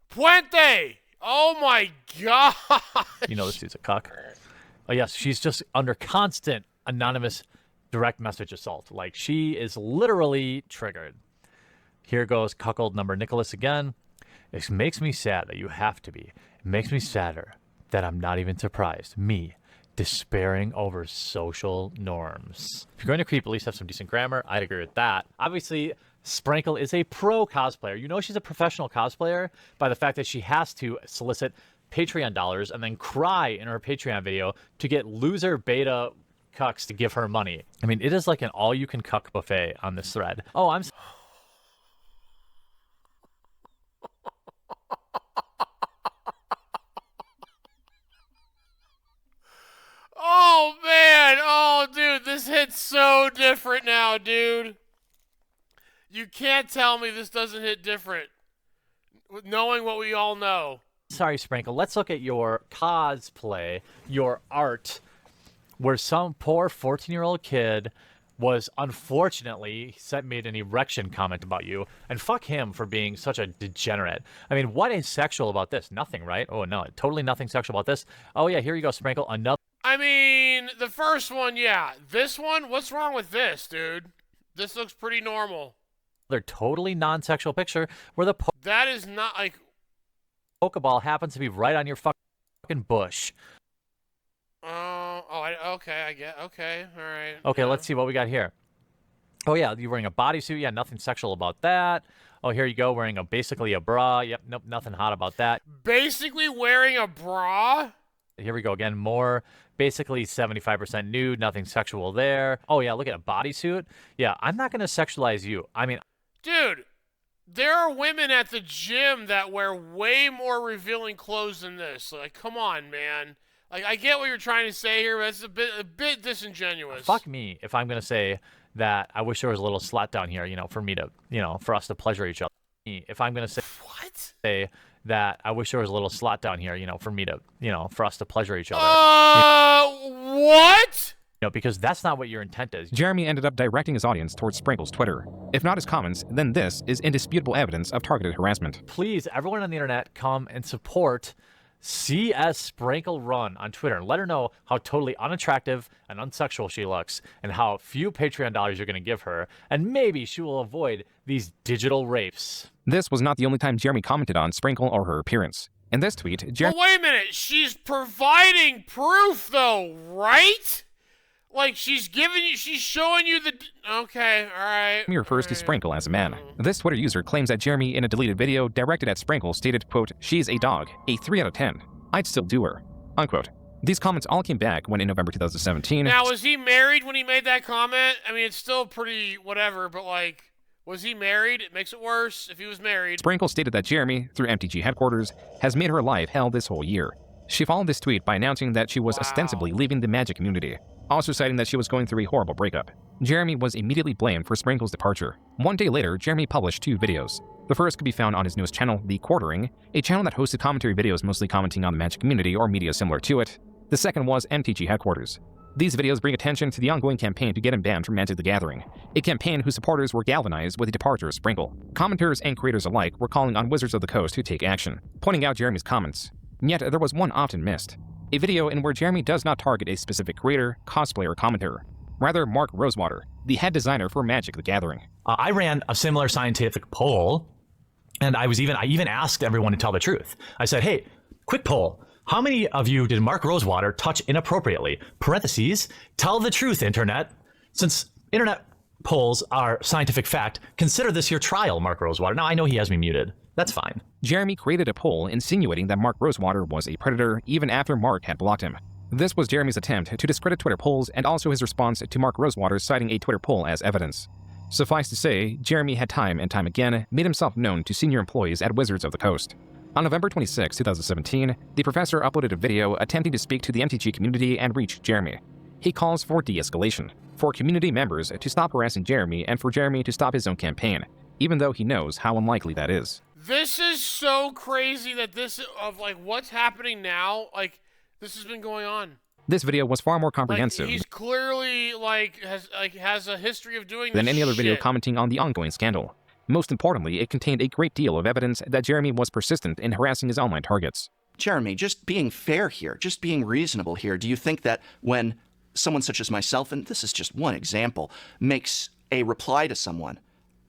Puente! Oh my god! You know this dude's a cuck. Oh yes, she's just under constant anonymous direct message assault. Like, she is literally triggered. Here goes cuckold number Nicholas again. It makes me sad that you have to be. It makes me sadder that I'm not even surprised. Me, despairing over social norms. If you're going to creep, at least have some decent grammar. I'd agree with that. Obviously, Sprinkle is a pro cosplayer. You know she's a professional cosplayer by the fact that she has to solicit Patreon dollars and then cry in her Patreon video to get loser beta cucks to give her money. I mean, it is like an all-you-can-cuck buffet on this thread. Oh, I'm... Oh man! Oh dude, this hits so different now, dude. You can't tell me this doesn't hit different, knowing what we all know. Sorry, Sprinkle. Let's look at your cosplay, your art, where some poor 14-year-old kid was unfortunately made an erection comment about you, and fuck him for being such a degenerate. I mean, what is sexual about this? Nothing, right? Oh no, totally nothing sexual about this. Oh yeah, here you go, Sprinkle. Another. I mean, the first one, yeah. This one, what's wrong with this, dude? This looks pretty normal. They're totally non-sexual picture where the that is not like Pokeball happens to be right on your fucking bush. Okay, I get. Okay, all right. Okay, yeah. Let's see what we got here. Oh yeah, you're wearing a bodysuit. Yeah, nothing sexual about that. Oh, here you go, wearing basically a bra. Yep, nope, nothing hot about that. Basically wearing a bra. Here we go again. More basically 75% nude. Nothing sexual there. Oh yeah, look at a bodysuit. Yeah, I'm not gonna sexualize you. I mean, dude, there are women at the gym that wear way more revealing clothes than this. Like, come on, man. Like, I get what you're trying to say here, but it's a bit disingenuous. Fuck me if I'm gonna say that I wish there was a little slut down here, for me to, for us to pleasure each other. If I'm gonna say that I wish there was a little slut down here, for me to, for us to pleasure each other. What? Because that's not what your intent is. Jeremy ended up directing his audience towards Sprinkle's Twitter. If not his comments, then this is indisputable evidence of targeted harassment. Please, everyone on the internet, come and support CS Sprinkle Run on Twitter and let her know how totally unattractive and unsexual she looks and how few Patreon dollars you're going to give her, and maybe she will avoid these digital rapes. This was not the only time Jeremy commented on Sprinkle or her appearance. In this tweet, Jeremy... Well, wait a minute. She's providing proof, though, right? Like, she's showing you the... Okay, all right. Jeremy refers to Sprinkle as a man. This Twitter user claims that Jeremy, in a deleted video directed at Sprinkle, stated, quote, "She's a dog, a 3 out of 10. I'd still do her," unquote. These comments all came back when in November 2017... Now, was he married when he made that comment? I mean, it's still pretty whatever, but like, Was he married? It makes it worse if he was married. Sprinkle stated that Jeremy, through MTG headquarters, has made her life hell this whole year. She followed this tweet by announcing that she was ostensibly leaving the Magic community, also citing that she was going through a horrible breakup. Jeremy was immediately blamed for Sprinkle's departure. One day later, Jeremy published 2 videos. The first could be found on his newest channel, TheQuartering, a channel that hosted commentary videos mostly commenting on the Magic community or media similar to it. The second was MTG headquarters. These videos bring attention to the ongoing campaign to get him banned from Magic the Gathering, a campaign whose supporters were galvanized with the departure of Sprinkle. Commenters and creators alike were calling on Wizards of the Coast to take action, pointing out Jeremy's comments. Yet there was one often missed, a video in where Jeremy does not target a specific creator, cosplayer, or commenter, rather Mark Rosewater, the head designer for Magic the Gathering. I ran a similar scientific poll, and I even asked everyone to tell the truth. I said, hey, quick poll. How many of you did Mark Rosewater touch inappropriately? Parentheses, tell the truth, internet. Since internet polls are scientific fact, consider this your trial, Mark Rosewater. Now, I know he has me muted. That's fine. Jeremy created a poll insinuating that Mark Rosewater was a predator even after Mark had blocked him. This was Jeremy's attempt to discredit Twitter polls and also his response to Mark Rosewater citing a Twitter poll as evidence. Suffice to say, Jeremy had time and time again made himself known to senior employees at Wizards of the Coast. On November 26, 2017, the professor uploaded a video attempting to speak to the MTG community and reach Jeremy. He calls for de-escalation, for community members to stop harassing Jeremy and for Jeremy to stop his own campaign, even though he knows how unlikely that is. This is so crazy that what's happening now, this has been going on. This video was far more comprehensive. He's clearly, has a history of doing this than any other video shit. commenting on the ongoing scandal. Most importantly, it contained a great deal of evidence that Jeremy was persistent in harassing his online targets. Jeremy, just being fair here, just being reasonable here, do you think that when someone such as myself, and this is just one example, makes a reply to someone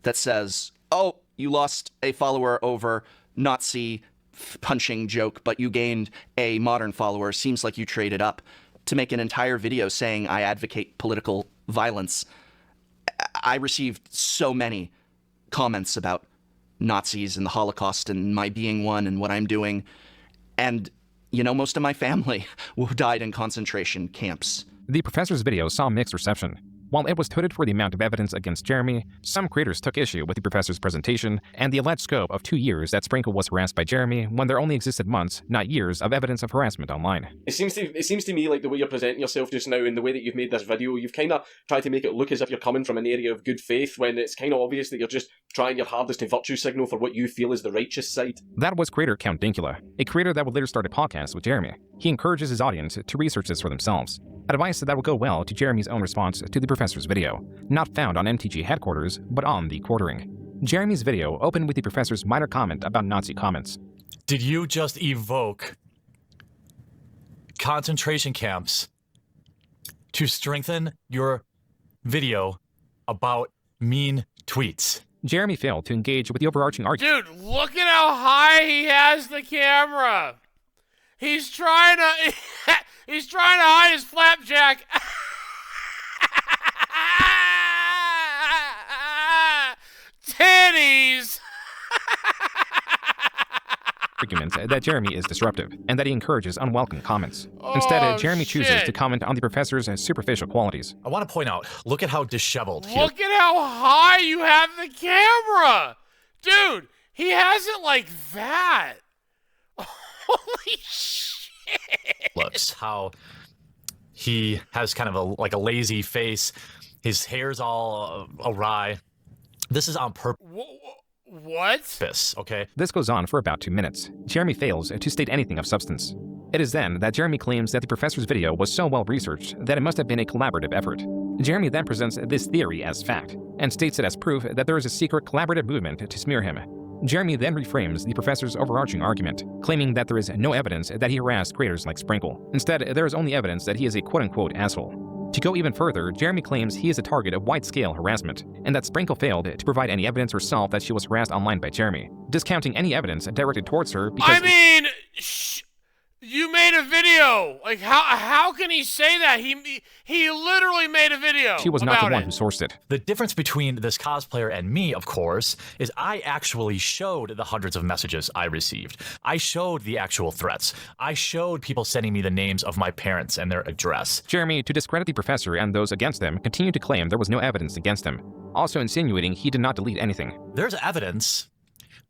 that says, oh, you lost a follower over Nazi punching joke, but you gained a modern follower, seems like you traded up, to make an entire video saying I advocate political violence? I received so many comments about Nazis and the Holocaust and my being one and what I'm doing. And, most of my family died in concentration camps. The professor's video saw mixed reception. While it was touted for the amount of evidence against Jeremy, some creators took issue with the professor's presentation and the alleged scope of 2 years that Sprinkle was harassed by Jeremy when there only existed months, not years, of evidence of harassment online. It seems to me like the way you're presenting yourself just now and the way that you've made this video, you've kind of tried to make it look as if you're coming from an area of good faith when it's kind of obvious that you're just trying your hardest to virtue signal for what you feel is the righteous side. That was creator Count Dinkula, a creator that would later start a podcast with Jeremy. He encourages his audience to research this for themselves. Advice that would go well to Jeremy's own response to the professor's video, not found on MTG headquarters, but on TheQuartering. Jeremy's video opened with the professor's minor comment about Nazi comments. Did you just evoke concentration camps to strengthen your video about mean tweets? Jeremy failed to engage with the overarching argument. Dude, look at how high he has the camera. He's trying to hide his flapjack. Titties. Argument that Jeremy is disruptive and that he encourages unwelcome comments. Instead, Jeremy chooses to comment on the professor's superficial qualities. I want to point out, look at how disheveled he is. Look at how high you have the camera. Dude, he has it like that. Holy shit. Looks how he has kind of a lazy face. His hair's all awry. This is on purpose. What? Okay? This goes on for about 2 minutes. Jeremy fails to state anything of substance. It is then that Jeremy claims that the professor's video was so well researched that it must have been a collaborative effort. Jeremy then presents this theory as fact, and states it as proof that there is a secret collaborative movement to smear him. Jeremy then reframes the professor's overarching argument, claiming that there is no evidence that he harassed creators like Sprinkle. Instead, there is only evidence that he is a quote-unquote asshole. To go even further, Jeremy claims he is a target of wide-scale harassment, and that Sprinkle failed to provide any evidence herself that she was harassed online by Jeremy, discounting any evidence directed towards her because— you made a video. Like, how can he say that? He literally made a video. She was not the one who sourced it. The difference between this cosplayer and me, of course, is I actually showed the hundreds of messages I received. I showed the actual threats. I showed people sending me the names of my parents and their address. Jeremy, to discredit the professor and those against them, continued to claim there was no evidence against him. also insinuating he did not delete anything. There's evidence,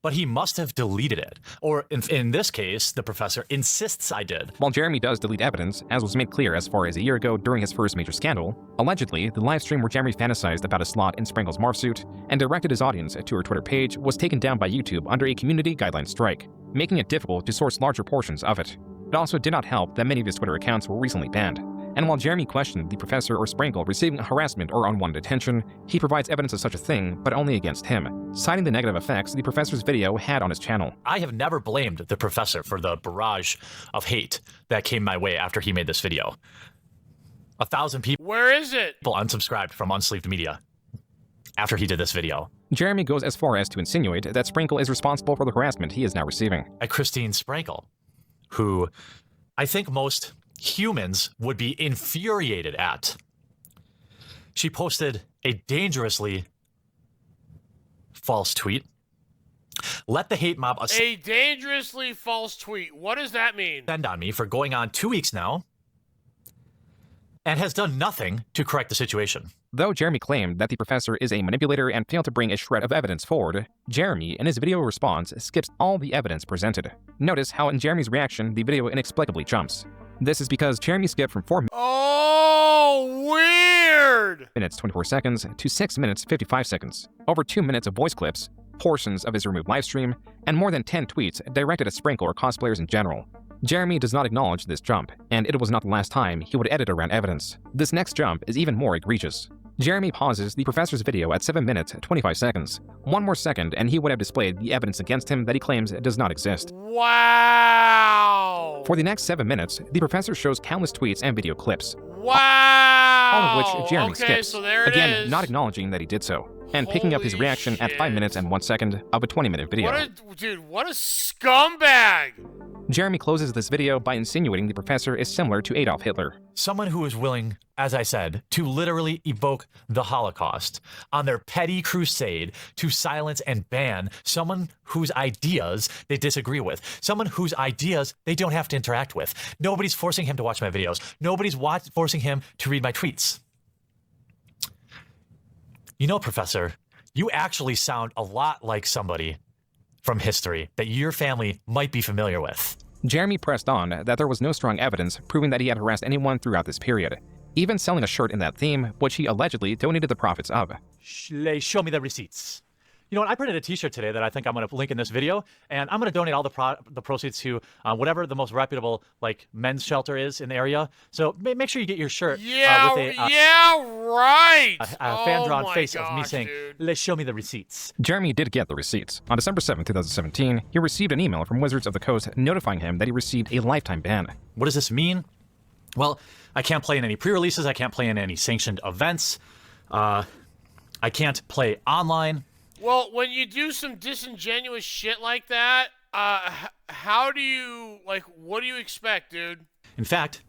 but he must have deleted it. Or in this case, the professor insists I did. While Jeremy does delete evidence, as was made clear as far as a year ago during his first major scandal, allegedly, the livestream where Jeremy fantasized about a slot in Sprinkle's morph suit and directed his audience to her Twitter page was taken down by YouTube under a community guideline strike, making it difficult to source larger portions of it. It also did not help that many of his Twitter accounts were recently banned. And while Jeremy questioned the professor or Sprinkle receiving harassment or unwanted attention, he provides evidence of such a thing, but only against him, citing the negative effects the professor's video had on his channel. I have never blamed the professor for the barrage of hate that came my way after he made this video. 1,000 people. Where is it? Unsubscribed from Unsleeved Media after he did this video. Jeremy goes as far as to insinuate that Sprinkle is responsible for the harassment he is now receiving. At Christine Sprinkle, who I think most humans would be infuriated at. She posted a dangerously false tweet. Let the hate mob a dangerously false tweet. What does that mean? Send on me for going on 2 weeks now and has done nothing to correct the situation. Though Jeremy claimed that the professor is a manipulator and failed to bring a shred of evidence forward, Jeremy, in his video response, skips all the evidence presented. Notice how in Jeremy's reaction, the video inexplicably jumps. This is because Jeremy skipped from 4 minutes 24 seconds to 6 minutes 55 seconds, over 2 minutes of voice clips, portions of his removed livestream, and more than 10 tweets directed at Sprinkle or cosplayers in general. Jeremy does not acknowledge this jump, and it was not the last time he would edit around evidence. This next jump is even more egregious. Jeremy pauses the professor's video at 7 minutes 25 seconds. 1 more second and he would have displayed the evidence against him that he claims does not exist. Wow! For the next 7 minutes, the professor shows countless tweets and video clips. Wow! All of which Jeremy skips, so there it again is. Not acknowledging that he did so, and picking up his Holy reaction at 5 shit. minutes and 1 second of a 20-minute video. What a scumbag! Jeremy closes this video by insinuating the professor is similar to Adolf Hitler. Someone who is willing, as I said, to literally evoke the Holocaust on their petty crusade to silence and ban someone whose ideas they disagree with, someone whose ideas they don't have to interact with. Nobody's forcing him to watch my videos. Nobody's forcing him to read my tweets. You know, Professor, you actually sound a lot like somebody from history that your family might be familiar with. Jeremy pressed on that there was no strong evidence proving that he had harassed anyone throughout this period, even selling a shirt in that theme, which he allegedly donated the profits of. Show me the receipts. You know what? I printed a t-shirt today that I think I'm going to link in this video, and I'm going to donate all the proceeds to whatever the most reputable like men's shelter is in the area. So make sure you get your shirt with a right. fan-drawn face gosh, of me saying, "Let's show me the receipts." Jeremy did get the receipts. On December 7, 2017, he received an email from Wizards of the Coast notifying him that he received a lifetime ban. What does this mean? Well, I can't play in any pre-releases. I can't play in any sanctioned events. I can't play online. Well, when you do some disingenuous shit like that, how do you, what do you expect, dude? In fact,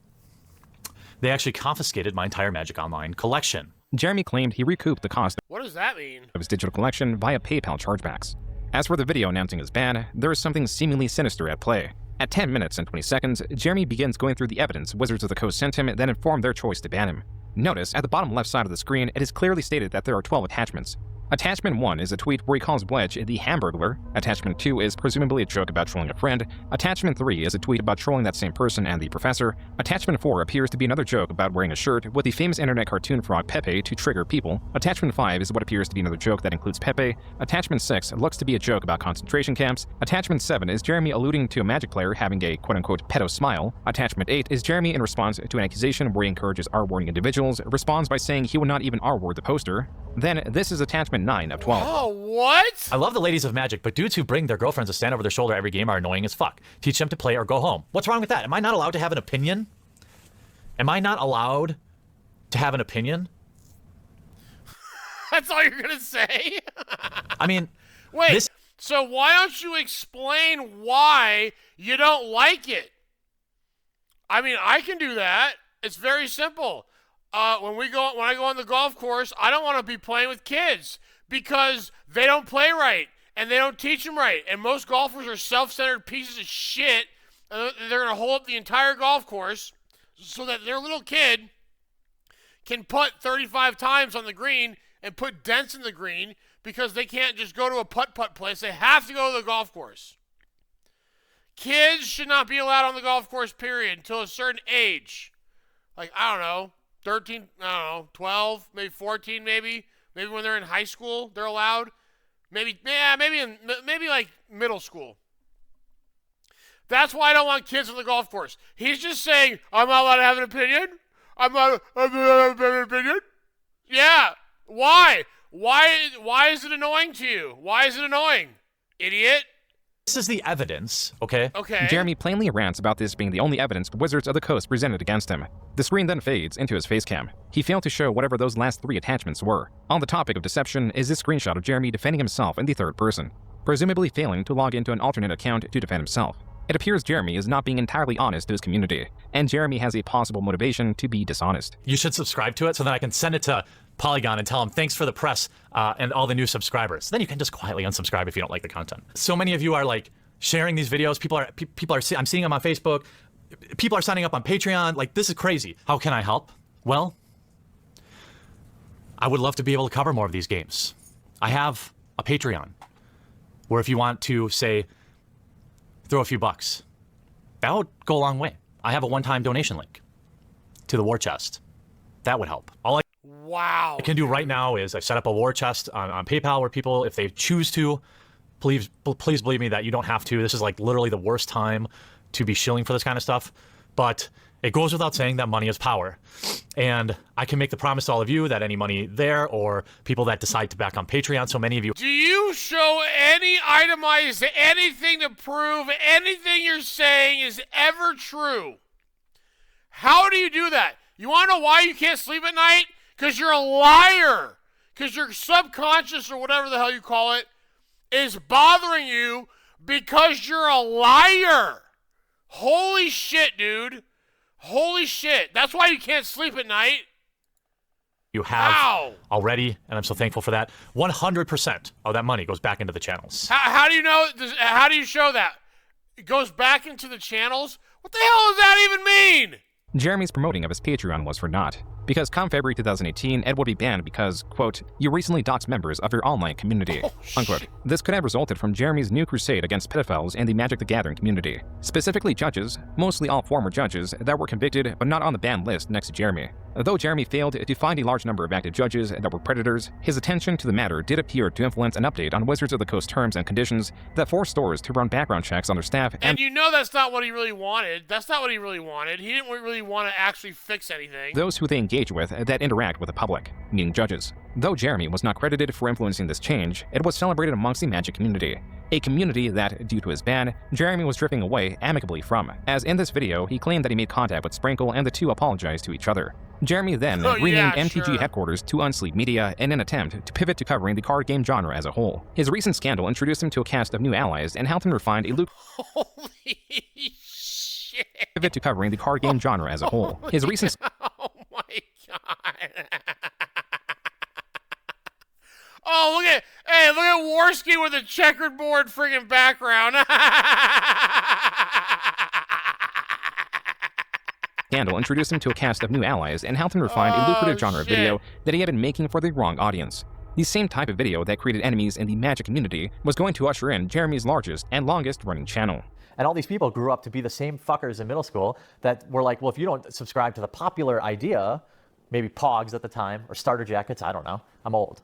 they actually confiscated my entire Magic Online collection. Jeremy claimed he recouped the cost What does that mean? of his digital collection via PayPal chargebacks. As for the video announcing his ban, there is something seemingly sinister at play. At 10 minutes and 20 seconds, Jeremy begins going through the evidence Wizards of the Coast sent him that informed their choice to ban him. Notice, at the bottom left side of the screen, it is clearly stated that there are 12 attachments. Attachment 1 is a tweet where he calls Wedge the Hamburglar. Attachment 2 is presumably a joke about trolling a friend. Attachment 3 is a tweet about trolling that same person and the professor. Attachment 4 appears to be another joke about wearing a shirt with the famous internet cartoon frog Pepe to trigger people. Attachment 5 is what appears to be another joke that includes Pepe. Attachment 6 looks to be a joke about concentration camps. Attachment 7 is Jeremy alluding to a Magic player having a quote-unquote pedo smile. Attachment 8 is Jeremy in response to an accusation where he encourages R-wording individuals, responds by saying he would not even R-word the poster. Then this is Attachment 9 of 12. Oh, what? I love the ladies of Magic, but dudes who bring their girlfriends to stand over their shoulder every game are annoying as fuck. Teach them to play or go home. What's wrong with that? Am I not allowed to have an opinion? Am I not allowed to have an opinion? That's all you're gonna say? I mean, wait, so why don't you explain why you don't like it? I mean, I can do that. It's very simple. When I go on the golf course, I don't want to be playing with kids because they don't play right and they don't teach them right. And most golfers are self-centered pieces of shit. And they're going to hold up the entire golf course so that their little kid can putt 35 times on the green and put dents in the green because they can't just go to a putt-putt place. They have to go to the golf course. Kids should not be allowed on the golf course, period, until a certain age. Like, I don't know, 13, I don't know, 12, maybe 14, maybe. Maybe when they're in high school, they're allowed. Maybe like middle school. That's why I don't want kids on the golf course. He's just saying, I'm not allowed to have an opinion. I'm not allowed to have an opinion. Yeah. Why? Why is it annoying to you? Why is it annoying, idiot? This is the evidence, okay? Okay. Jeremy plainly rants about this being the only evidence Wizards of the Coast presented against him. The screen then fades into his facecam. He failed to show whatever those last 3 attachments were. On the topic of deception is this screenshot of Jeremy defending himself in the third person, presumably failing to log into an alternate account to defend himself. It appears Jeremy is not being entirely honest to his community, and Jeremy has a possible motivation to be dishonest. You should subscribe to it so that I can send it to Polygon and tell them thanks for the press and all the new subscribers. Then you can just quietly unsubscribe if you don't like the content. So many of you are like sharing these videos. People are I'm seeing them on Facebook. People are signing up on Patreon. Like, this is crazy. How can I help? Well, I would love to be able to cover more of these games. I have a Patreon where if you want to, say, throw a few bucks, that would go a long way. I have a one-time donation link to the war chest. That would help. All I can do right now is I set up a war chest on PayPal where people, if they choose to, please believe me that you don't have to. This is like literally the worst time to be shilling for this kind of stuff. But it goes without saying that money is power. And I can make the promise to all of you that any money there or people that decide to back on Patreon, so many of you. Do you show any itemized anything to prove anything you're saying is ever true? How do you do that? You want to know why you can't sleep at night? Because you're a liar. Because your subconscious or whatever the hell you call it is bothering you because you're a liar. Holy shit, dude. Holy shit. That's why you can't sleep at night. You have already, and I'm so thankful for that. 100% of that money goes back into the channels. How do you know? How do you show that? It goes back into the channels? What the hell does that even mean? Jeremy's promoting of his Patreon was for naught, because come February 2018, it would be banned because, quote, you recently doxed members of your online community, unquote. This could have resulted from Jeremy's new crusade against pedophiles in the Magic the Gathering community, specifically judges, mostly all former judges, that were convicted but not on the banned list next to Jeremy. Though Jeremy failed to find a large number of active judges that were predators, his attention to the matter did appear to influence an update on Wizards of the Coast terms and conditions that forced stores to run background checks on their staff. And you know that's not what he really wanted. That's not what he really wanted. He didn't really want to actually fix anything. Those who they engage with that interact with the public, meaning judges. Though Jeremy was not credited for influencing this change, it was celebrated amongst the Magic community. A community that, due to his ban, Jeremy was drifting away amicably from, as in this video he claimed that he made contact with Sprinkle and the two apologized to each other. Jeremy then renamed MTG headquarters to Unsleep Media in an attempt to pivot to covering the card game genre as a whole. His recent scandal introduced him to a cast of new allies and helped him refine a Holy shit. pivot to covering the card game genre as a whole. His recent Oh my god. Oh, look at Warski with a checkered board friggin' background. scandal introduced him to a cast of new allies and helped him refine a lucrative genre of video that he had been making for the wrong audience. The same type of video that created enemies in the Magic community was going to usher in Jeremy's largest and longest running channel. And all these people grew up to be the same fuckers in middle school that were like, well, if you don't subscribe to the popular idea, maybe Pogs at the time, or starter jackets, I don't know, I'm old,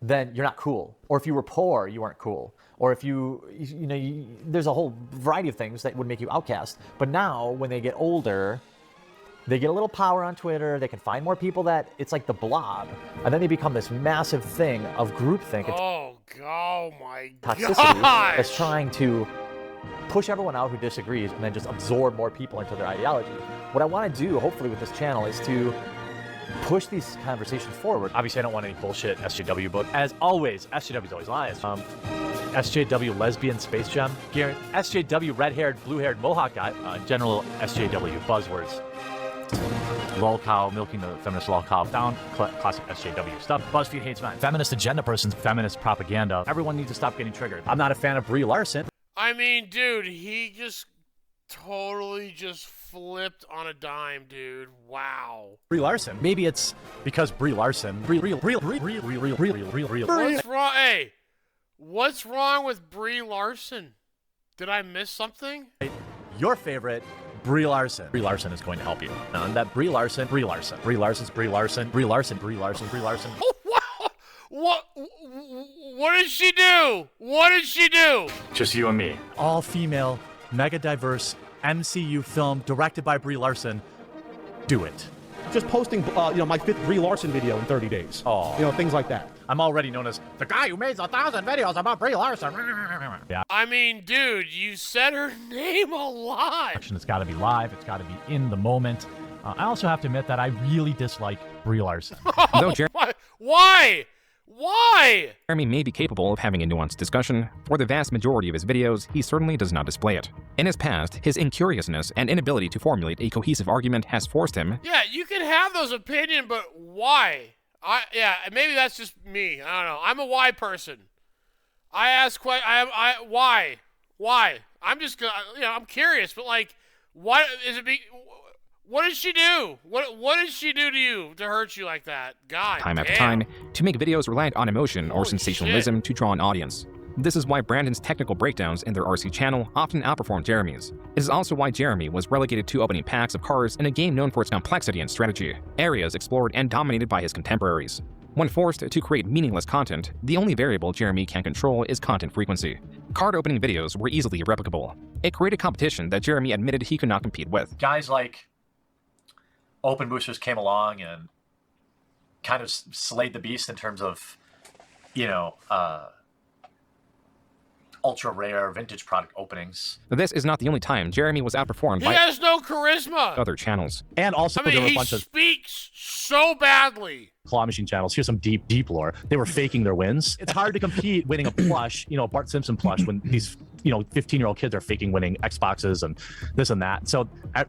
then you're not cool. Or if you were poor, you weren't cool. Or if there's a whole variety of things that would make you outcast. But now, when they get older, they get a little power on Twitter, they can find more people that, it's like the blob. And then they become this massive thing of groupthink and my toxicity God. that's trying to push everyone out who disagrees and then just absorb more people into their ideology. What I want to do, hopefully, with this channel is to push these conversations forward. Obviously, I don't want any bullshit SJW, but as always, SJW's always lies. SJW lesbian space gem, Garrett, SJW red-haired, blue-haired Mohawk guy, general SJW buzzwords. Lol cow, milking the feminist lol cow down, classic SJW stuff. BuzzFeed hates men. Feminist agenda person's feminist propaganda. Everyone needs to stop getting triggered. I'm not a fan of Brie Larson. I mean, dude, he just totally just flipped on a dime, dude. Wow. Brie Larson. Maybe it's because Brie Larson. What's wrong? Hey, what's wrong with Brie Larson? Did I miss something? Your favorite, Brie Larson. Brie Larson is going to help you. And that Brie Larson. Brie Larson. Brie Larson's Brie Larson. Brie Larson. Brie Larson. Brie Larson. What did she do? What did she do? Just you and me. All female, mega diverse MCU film directed by Brie Larson. Do it. Just posting, my 5th Brie Larson video in 30 days. Oh. Things like that. I'm already known as the guy who makes 1,000 videos about Brie Larson. Yeah. I mean, dude, you said her name a lot. It's got to be live. It's got to be in the moment. I also have to admit that I really dislike Brie Larson. Though Why? Why? Jeremy may be capable of having a nuanced discussion, for the vast majority of his videos, he certainly does not display it. In his past, his incuriousness and inability to formulate a cohesive argument has forced him. Yeah, you can have those opinions, but why? Maybe that's just me. I don't know. I'm a why person. I ask why? Why? I'm just I'm curious, but like, what is it? What did she do? What did she do to you to hurt you like that? God Time damn. after time, to make videos reliant on emotion or Holy sensationalism to draw an audience. This is why Brandon's technical breakdowns in their RC channel often outperform Jeremy's. It is also why Jeremy was relegated to opening packs of cards in a game known for its complexity and strategy, areas explored and dominated by his contemporaries. When forced to create meaningless content, the only variable Jeremy can control is content frequency. Card opening videos were easily replicable. It created competition that Jeremy admitted he could not compete with. Guys like Open Boosters came along and kind of slayed the beast in terms of, ultra rare vintage product openings. This is not the only time Jeremy was outperformed by He has no charisma. other channels. And also there were a bunch of speaks so badly. claw machine channels. Here's some deep lore. They were faking their wins. It's hard to compete winning a plush, Bart Simpson plush, when these 15-year-old kids are faking winning Xboxes and this and that. So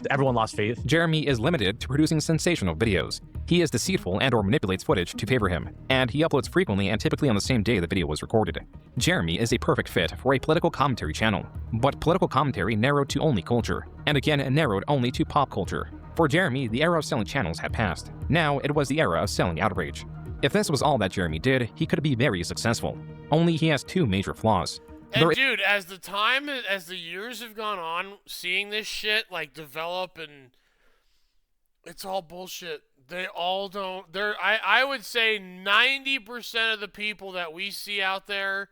everyone lost faith. Jeremy is limited to producing sensational videos. He is deceitful and or manipulates footage to favor him, and he uploads frequently and typically on the same day the video was recorded. Jeremy is a perfect fit for a political commentary channel, but political commentary narrowed to only culture, and again narrowed only to pop culture. For Jeremy, the era of selling channels had passed. Now it was the era of selling outrage. If this was all that Jeremy did, he could be very successful. Only he has two major flaws. And dude, as the years have gone on, seeing this shit like develop, and it's all bullshit. They all don't. I would say 90% of the people that we see out there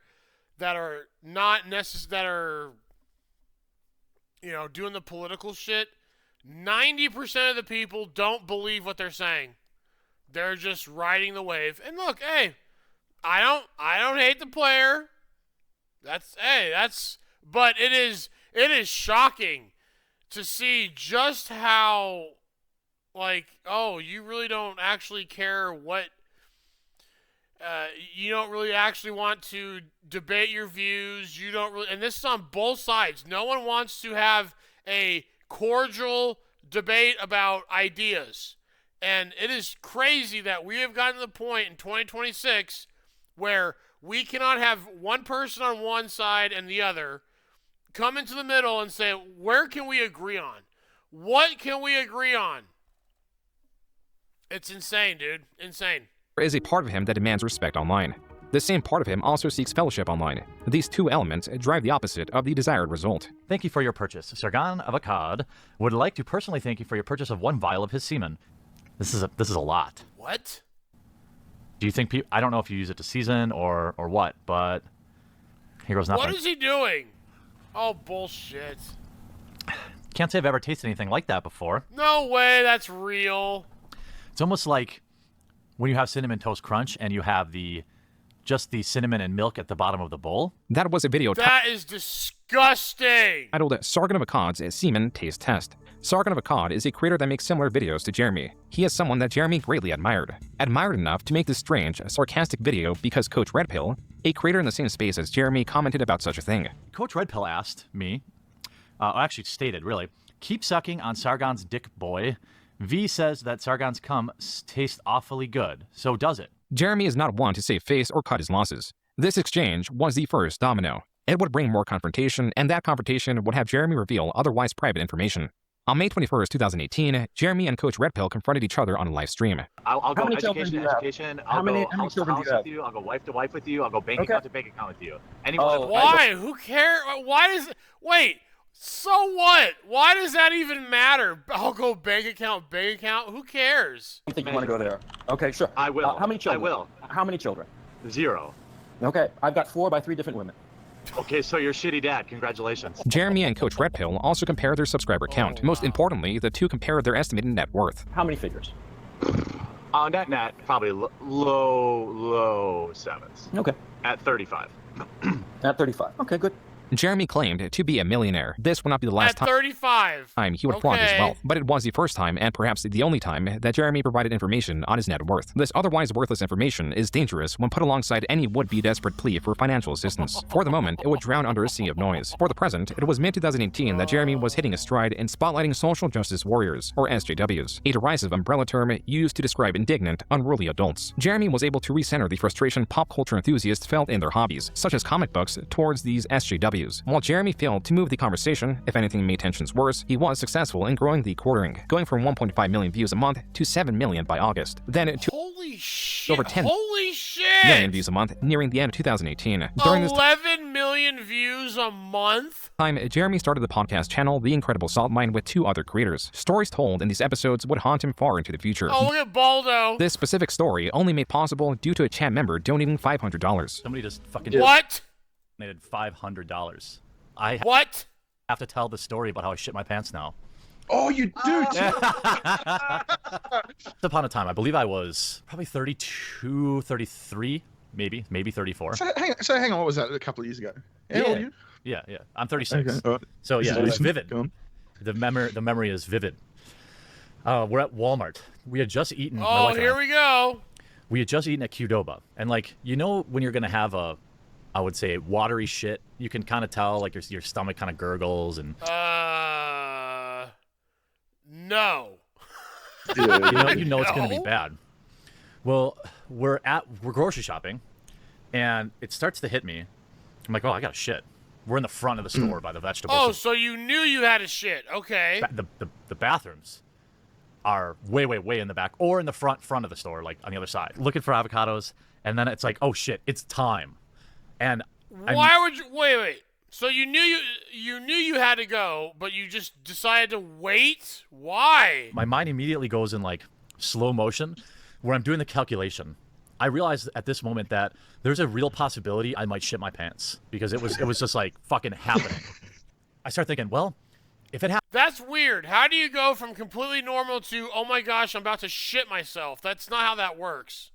that are not necessarily, that are, doing the political shit, 90% of the people don't believe what they're saying. They're just riding the wave. And look, hey, I don't hate the player. But it is shocking to see just how, you really don't actually care what, you don't really actually want to debate your views. You don't really, and this is on both sides. No one wants to have a cordial debate about ideas. And it is crazy that we have gotten to the point in 2026 where we cannot have one person on one side and the other come into the middle and say, where can we agree on? What can we agree on? It's insane, dude. Insane. There is a part of him that demands respect online. The same part of him also seeks fellowship online. These two elements drive the opposite of the desired result. Thank you for your purchase. Sargon of Akkad would like to personally thank you for your purchase of 1 vial of his semen. This is a lot. What? Do you think I don't know if you use it to season or what, but here goes nothing. What is he doing? Oh, bullshit. Can't say I've ever tasted anything like that before. No way, that's real. It's almost like when you have Cinnamon Toast Crunch and you have just the cinnamon and milk at the bottom of the bowl. That was a video that is disgusting. Titled Sargon of Akkad's Semen Taste Test. Sargon of Akkad is a creator that makes similar videos to Jeremy. He is someone that Jeremy greatly admired. Admired enough to make this strange, sarcastic video because Coach Redpill, a creator in the same space as Jeremy, commented about such a thing. Coach Redpill asked me, actually stated, really, keep sucking on Sargon's dick, boy. V says that Sargon's cum tastes awfully good. So does it? Jeremy is not one to save face or cut his losses. This exchange was the first domino. It would bring more confrontation, and that confrontation would have Jeremy reveal otherwise private information. On May 21st, 2018, Jeremy and Coach Red Pill confronted each other on a live stream. I'll go many children education do to you have? education. How I'll many go house to children do house you have? with you. I'll go wife to wife with you. I'll go bank Okay. account to bank account with you. Anyone. Why? Who cares? Why does? Wait. So what? Why does that even matter? I'll go bank account. Who cares? I think you want to go there. Okay, sure. I will. How many children? I will. How many children? 0. Okay, I've got 4 by 3 different women. Okay, so you're a shitty dad. Congratulations. Jeremy and Coach Red Pill also compared their subscriber count. Most importantly, the two compared their estimated net worth. How many figures? Net, probably low 7s. Okay. At 35. At 35. Okay, good. Jeremy claimed to be a millionaire. This would not be the last At 35. time he would flaunt his Okay. wealth, but it was the first time and perhaps the only time that Jeremy provided information on his net worth. This otherwise worthless information is dangerous when put alongside any would-be desperate plea for financial assistance. For the moment, it would drown under a sea of noise. For the present, it was mid-2018 that Jeremy was hitting a stride in spotlighting social justice warriors, or SJWs, a derisive umbrella term used to describe indignant, unruly adults. Jeremy was able to recenter the frustration pop culture enthusiasts felt in their hobbies, such as comic books, towards these SJWs. While Jeremy failed to move the conversation, if anything made tensions worse, he was successful in growing TheQuartering, going from 1.5 million views a month to 7 million by August, then to Holy shit! over 10 Holy shit! million views a month nearing the end of 2018. During this 11 million views a month? time, Jeremy started the podcast channel The Incredible Salt Mine with 2 other creators. Stories told in these episodes would haunt him far into the future. Oh, look at Baldo. This specific story only made possible due to a chat member donating $500. Somebody just fucking What? donated $500. What? Have to tell the story about how I shit my pants now. Oh, you do? Once upon a time, I believe I was probably 32, 33, maybe 34. So hang on, what was that a couple of years ago? How old are you? Yeah. I'm 36. Okay, all right. So yeah, it's vivid. Go on. The memory is vivid. We're at Walmart. We had just eaten. Oh, here we go. We had just eaten at Qdoba, and like when you're gonna have I would say watery shit, you can kind of tell like your stomach kind of gurgles and. No. you know it's gonna be bad. Well, we're grocery shopping, and it starts to hit me. I'm like, oh, I got shit. We're in the front of the store by the vegetables. Oh, so you knew you had a shit. Okay. The bathrooms are way in the back or in the front of the store, like on the other side, looking for avocados, and then it's like, oh shit, it's time. And why would you wait? So you knew you had to go, but you just decided to wait? Why? My mind immediately goes in like slow motion where I'm doing the calculation. I realized at this moment that there's a real possibility I might shit my pants because it was just like fucking happening. I start thinking, well, if it happens. That's weird. How do you go from completely normal to, oh my gosh, I'm about to shit myself? That's not how that works.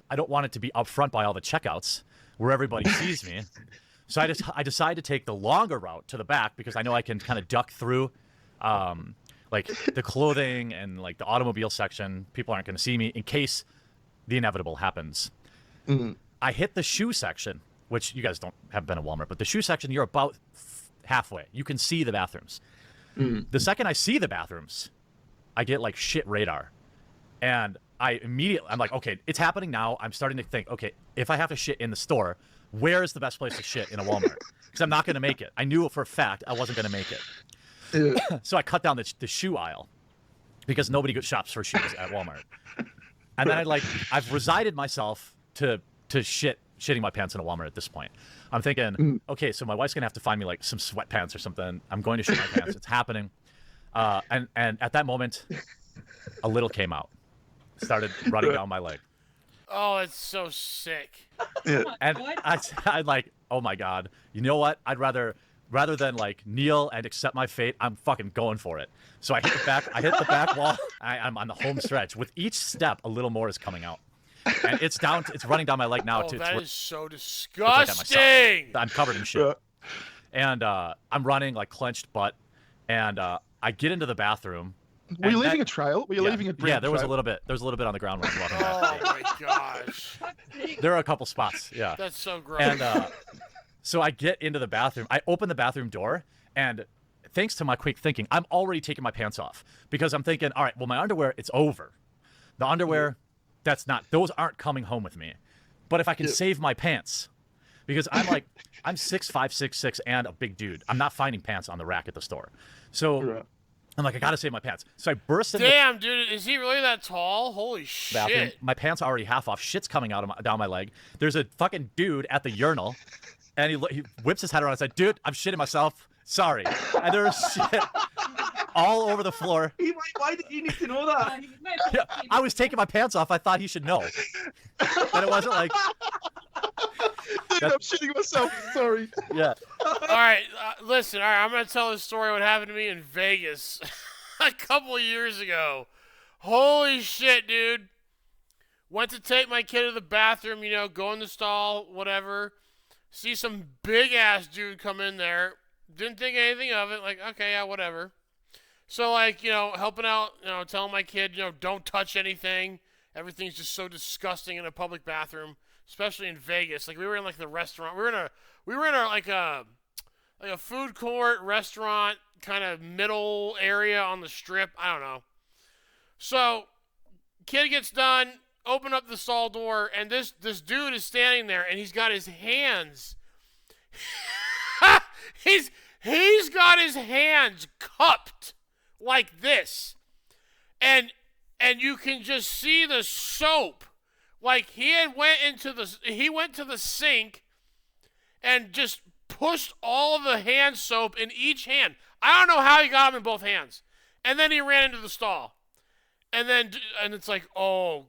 I don't want it to be up front by all the checkouts where everybody sees me. So I decide to take the longer route to the back because I know I can kind of duck through like the clothing and like the automobile section. People aren't going to see me in case the inevitable happens. Mm-hmm. I hit the shoe section, which you guys haven't been at Walmart, but the shoe section, you're about halfway. You can see the bathrooms. Mm-hmm. The second I see the bathrooms, I get like shit radar. And I'm like, okay, it's happening now. I'm starting to think, okay, if I have to shit in the store, where is the best place to shit in a Walmart? Because I'm not going to make it. I knew for a fact I wasn't going to make it. So I cut down the shoe aisle because nobody shops for shoes at Walmart. And then I've resided myself to shitting my pants in a Walmart at this point. I'm thinking, okay, so my wife's going to have to find me like some sweatpants or something. I'm going to shit my pants. It's happening. And at that moment, a little came out. Started running down my leg. Oh, it's so sick. And I like, oh my God. You know what? I'd rather than like kneel and accept my fate, I'm fucking going for it. So I hit the back wall. I'm on the home stretch. With each step, a little more is coming out. And it's running down my leg now. Oh, too. that is so disgusting. I'm covered in shit. And I'm running like clenched butt. And I get into the bathroom. Were you leaving a trail? Were you leaving a trail? Yeah, there was a little bit. There was a little bit on the ground when I was walking back. Oh my gosh. There are a couple spots. Yeah. That's so gross. And so I get into the bathroom. I open the bathroom door, and thanks to my quick thinking, I'm already taking my pants off because I'm thinking, all right, well, my underwear, it's over. The underwear, those aren't coming home with me. But if I can save my pants, because I'm 6'5", 6'6", and a big dude. I'm not finding pants on the rack at the store. So I'm like, I gotta save my pants. So I burst in Damn, dude, is he really that tall? Holy shit. bathroom. My pants are already half off. Shit's coming out of down my leg. There's a fucking dude at the urinal, and he whips his head around and said, dude, I'm shitting myself. Sorry. And there was shit all over the floor. Why did you need to know that? Yeah, I was taking my pants off. I thought he should know. And it wasn't like... Dude, I'm shitting myself. Sorry. Yeah. All right, listen. All right, I'm gonna tell this story. What happened to me in Vegas a couple of years ago? Holy shit, dude! Went to take my kid to the bathroom. You know, go in the stall, whatever. See some big ass dude come in there. Didn't think anything of it. Like, okay, yeah, whatever. So, like, you know, helping out. You know, telling my kid, you know, don't touch anything. Everything's just so disgusting in a public bathroom. Especially in Vegas, like we were in like the restaurant. We were in like a food court restaurant kind of middle area on the strip. I don't know. So, kid gets done, open up the stall door, and this dude is standing there, and he's got his hands. he's got his hands cupped like this, and you can just see the soap. Like he went to the sink and just pushed all the hand soap in each hand. I don't know how he got them in both hands. And then he ran into the stall. And it's like, oh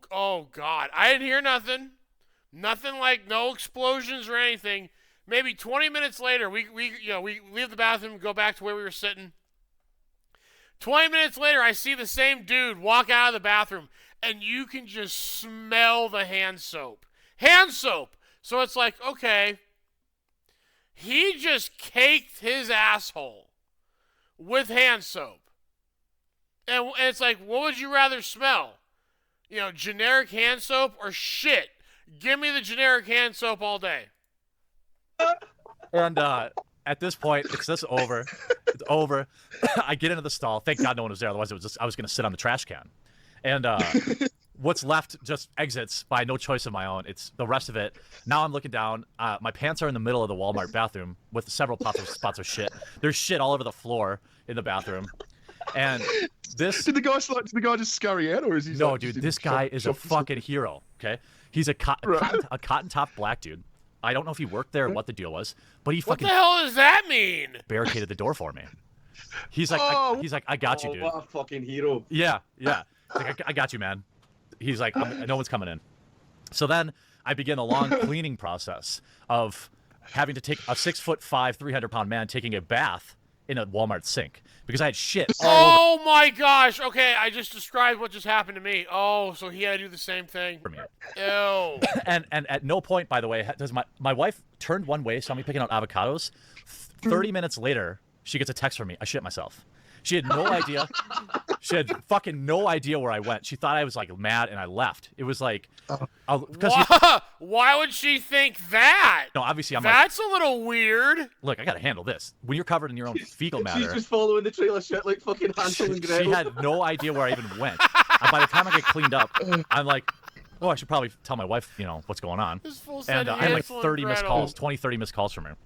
God. I didn't hear nothing. Nothing, like no explosions or anything. Maybe 20 minutes later, we leave the bathroom, go back to where we were sitting. 20 minutes later, I see the same dude walk out of the bathroom. And you can just smell the hand soap. Hand soap! So it's like, okay, he just caked his asshole with hand soap. And it's like, what would you rather smell? You know, generic hand soap or shit? Give me the generic hand soap all day. And at this point, it's just over. It's over. I get into the stall. Thank God no one was there. Otherwise, I was going to sit on the trash can. And what's left just exits by no choice of my own. It's the rest of it. Now I'm looking down. My pants are in the middle of the Walmart bathroom with several spots of shit. There's shit all over the floor in the bathroom. And this... Did the guy just scurry out, or is he... No, dude, this guy is a fucking hero, okay? He's a cotton top black dude. I don't know if he worked there or what the deal was, but he fucking... What the hell does that mean? Barricaded the door for me. He's like, I got you, dude. What a fucking hero. Yeah. Like, I got you, man. He's like, no one's coming in. So then I begin a long cleaning process of having to take a 6'5", 300-pound man taking a bath in a Walmart sink because I had shit all over. My gosh. Okay, I just described what just happened to me. Oh, so he had to do the same thing. For me. Ew. And at no point, by the way, does my wife turned one way, saw me picking out avocados. 30 minutes later, she gets a text from me. I shit myself. She had no idea. She had fucking no idea where I went. She thought I was like mad and I left. It was like, why would she think that? No, obviously I'm That's a little weird. Look, I gotta handle this. When you're covered in your own fecal matter. She's just following the trail of shit like fucking Hansel and Gretel. She had no idea where I even went. And by the time I get cleaned up, I'm like, oh, I should probably tell my wife, you know, what's going on. And I had like 30 missed calls, 30 missed calls from her.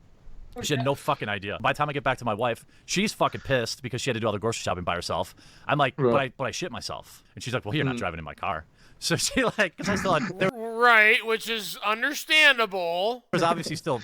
She had no fucking idea. By the time I get back to my wife, she's fucking pissed because she had to do all the grocery shopping by herself. I'm like, but I shit myself. And she's like, well, you're not driving in my car. So she like, because I still had... Right, which is understandable. There's obviously still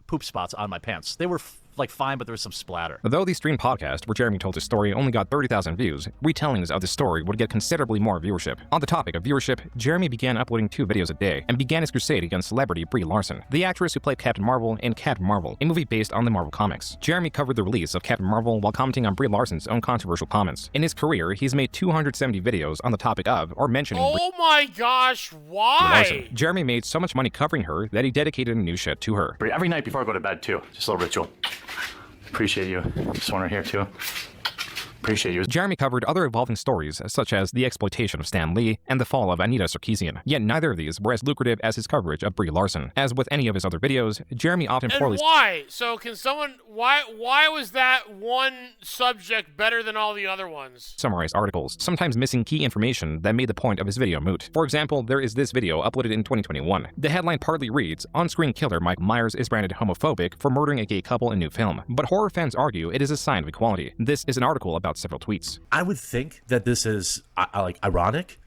poop spots on my pants. They were like fine, but there was some splatter. Though the stream podcast where Jeremy told his story only got 30,000 views, retellings of the story would get considerably more viewership. On the topic of viewership, Jeremy began uploading 2 videos a day and began his crusade against celebrity Brie Larson, the actress who played Captain Marvel in Captain Marvel, a movie based on the Marvel comics. Jeremy covered the release of Captain Marvel while commenting on Brie Larson's own controversial comments. In his career, he's made 270 videos on the topic of or mentioning Oh my gosh, why? Jeremy made so much money covering her that he dedicated a new shed to her. Brie, every night before I go to bed too, just a little ritual. Appreciate you. Just want to hear too. Appreciate you. Jeremy covered other evolving stories, such as the exploitation of Stan Lee and the fall of Anita Sarkeesian. Yet neither of these were as lucrative as his coverage of Brie Larson. As with any of his other videos, Jeremy often poorly... Why? So can someone... Why was that one subject better than all the other ones? Summarized articles, sometimes missing key information that made the point of his video moot. For example, there is this video uploaded in 2021. The headline partly reads, "On-screen killer Mike Myers is branded homophobic for murdering a gay couple in new film." But horror fans argue it is a sign of equality. This is an article about out several tweets. I would think that this is like ironic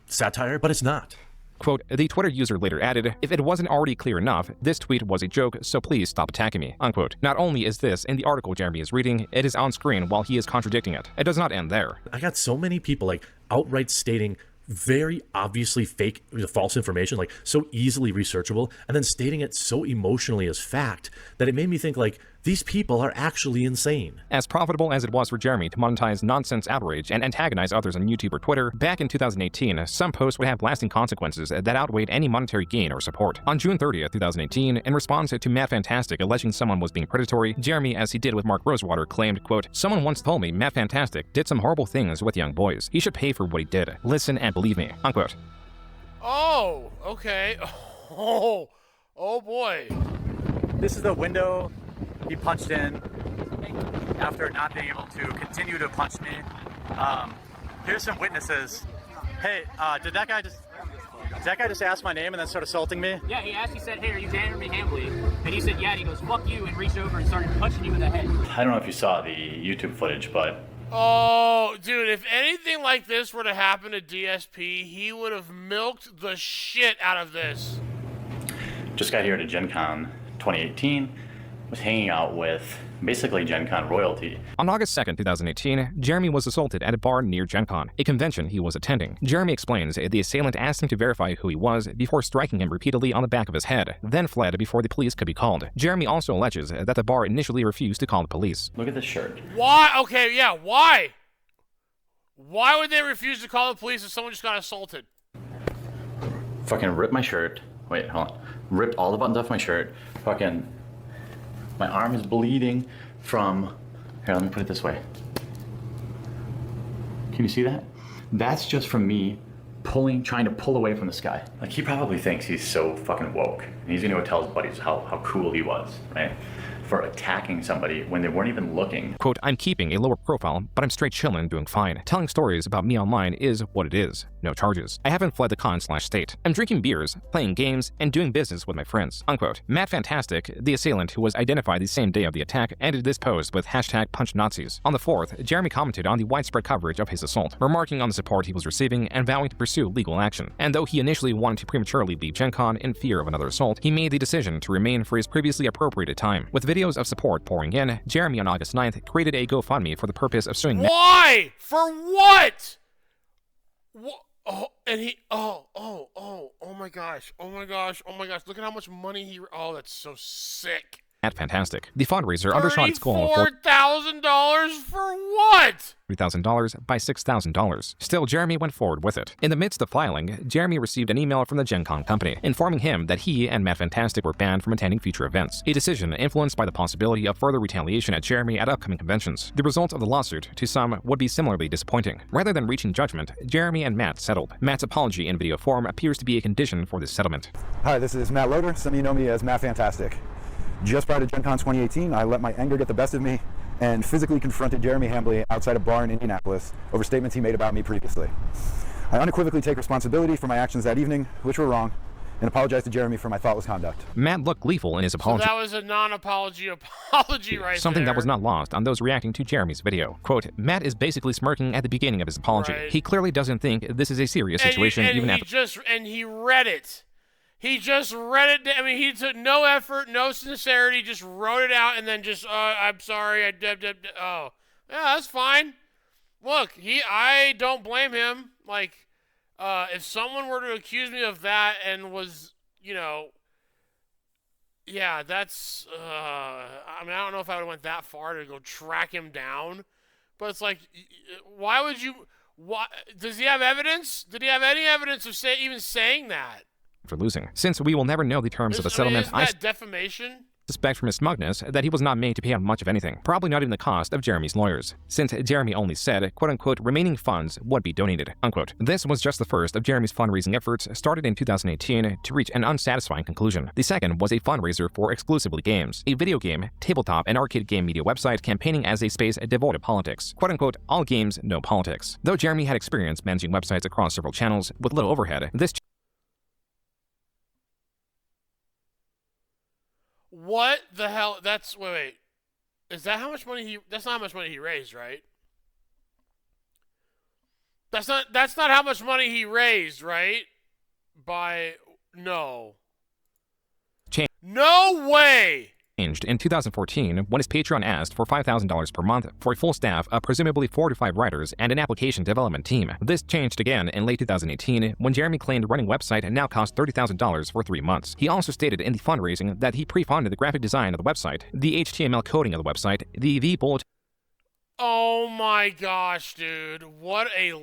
satire, but it's not. Quote, the Twitter user later added, if it wasn't already clear enough, this tweet was a joke, so please stop attacking me, unquote. Not only is this in the article Jeremy is reading, it is on screen while he is contradicting it. It does not end there. I got so many people like outright stating very obviously fake, false information, like so easily researchable, and then stating it so emotionally as fact that it made me think like these people are actually insane. As profitable as it was for Jeremy to monetize nonsense outrage and antagonize others on YouTube or Twitter, back in 2018, some posts would have lasting consequences that outweighed any monetary gain or support. On June 30th, 2018, in response to Matt Fantastic alleging someone was being predatory, Jeremy, as he did with Mark Rosewater, claimed, quote, someone once told me Matt Fantastic did some horrible things with young boys. He should pay for what he did. Listen and believe me, unquote. Oh, okay. Oh boy. This is the window he punched in after not being able to continue to punch me. Here's some witnesses. Hey, did that guy just ask my name and then start assaulting me? Yeah, he said, hey, are you Jeremy Hambley? And he said, yeah, and he goes, fuck you, and reached over and started punching you in the head. I don't know if you saw the YouTube footage, but... Oh, dude, if anything like this were to happen to DSP, he would have milked the shit out of this. Just got here to Gen Con 2018. Was hanging out with basically Gen Con royalty. On August 2nd, 2018, Jeremy was assaulted at a bar near Gen Con, a convention he was attending. Jeremy explains the assailant asked him to verify who he was before striking him repeatedly on the back of his head, then fled before the police could be called. Jeremy also alleges that the bar initially refused to call the police. Look at this shirt. Why? Okay, yeah, why? Why would they refuse to call the police if someone just got assaulted? Fucking ripped my shirt. Wait, hold on. Ripped all the buttons off my shirt. Fucking... My arm is bleeding from... Here, let me put it this way. Can you see that? That's just from me trying to pull away from this guy. Like, he probably thinks he's so fucking woke. And he's gonna go tell his buddies how cool he was, right? For attacking somebody when they weren't even looking. Quote, I'm keeping a lower profile, but I'm straight chillin', doing fine. Telling stories about me online is what it is. No charges. I haven't fled the con/state. I'm drinking beers, playing games, and doing business with my friends. Unquote. Matt Fantastic, the assailant who was identified the same day of the attack, ended this post with hashtag #PunchNazis. On the 4th, Jeremy commented on the widespread coverage of his assault, remarking on the support he was receiving and vowing to pursue legal action. And though he initially wanted to prematurely leave Gen Con in fear of another assault, he made the decision to remain for his previously appropriated time. With videos of support pouring in, Jeremy on August 9th created a GoFundMe for the purpose of suing Why? For what? What? Oh, and he, oh my gosh. Look at how much money that's so sick. Matt Fantastic. The fundraiser undershot its goal of $4,000 for what? $3,000 by $6,000. Still, Jeremy went forward with it. In the midst of filing, Jeremy received an email from the Gen Con company, informing him that he and Matt Fantastic were banned from attending future events, a decision influenced by the possibility of further retaliation at Jeremy at upcoming conventions. The result of the lawsuit, to some, would be similarly disappointing. Rather than reaching judgment, Jeremy and Matt settled. Matt's apology in video form appears to be a condition for this settlement. Hi, this is Matt Loader. Some of you know me as Matt Fantastic. Just prior to Gen Con 2018, I let my anger get the best of me and physically confronted Jeremy Hambley outside a bar in Indianapolis over statements he made about me previously. I unequivocally take responsibility for my actions that evening, which were wrong, and apologize to Jeremy for my thoughtless conduct. Matt looked gleeful in his apology. So that was a non-apology apology right Something there. that was not lost on those reacting to Jeremy's video. Quote, Matt is basically smirking at the beginning of his apology. Right. He clearly doesn't think this is a serious situation, even after... And he read it. He just read it. I mean, he took no effort, no sincerity, just wrote it out, and then just, I'm sorry, oh. Yeah, that's fine. Look, I don't blame him. Like, if someone were to accuse me of that and was, yeah, that's, I mean, I don't know if I would have went that far to go track him down, but it's like, why would you, does he have evidence? Did he have any evidence of even saying that? For losing. Since we will never know the terms of the settlement, I defamation? Suspect from his smugness that he was not made to pay out much of anything, probably not even the cost of Jeremy's lawyers, since Jeremy only said, quote-unquote, remaining funds would be donated, unquote. This was just the first of Jeremy's fundraising efforts, started in 2018 to reach an unsatisfying conclusion. The second was a fundraiser for Exclusively Games, a video game, tabletop, and arcade game media website campaigning as a space devoid of politics, quote-unquote, all games, no politics. Though Jeremy had experience managing websites across several channels with little overhead, this What the hell? That's wait. Is that how much money that's not how much money he raised, right? That's not how much money he raised, right? No. No way! Changed in 2014 when his Patreon asked for $5,000 per month for a full staff of presumably 4 to 5 writers and an application development team. This changed again in late 2018 when Jeremy claimed running a website now cost $30,000 for 3 months. He also stated in the fundraising that he pre-funded the graphic design of the website, the HTML coding of the website, the bullet. Oh my gosh, dude. What a...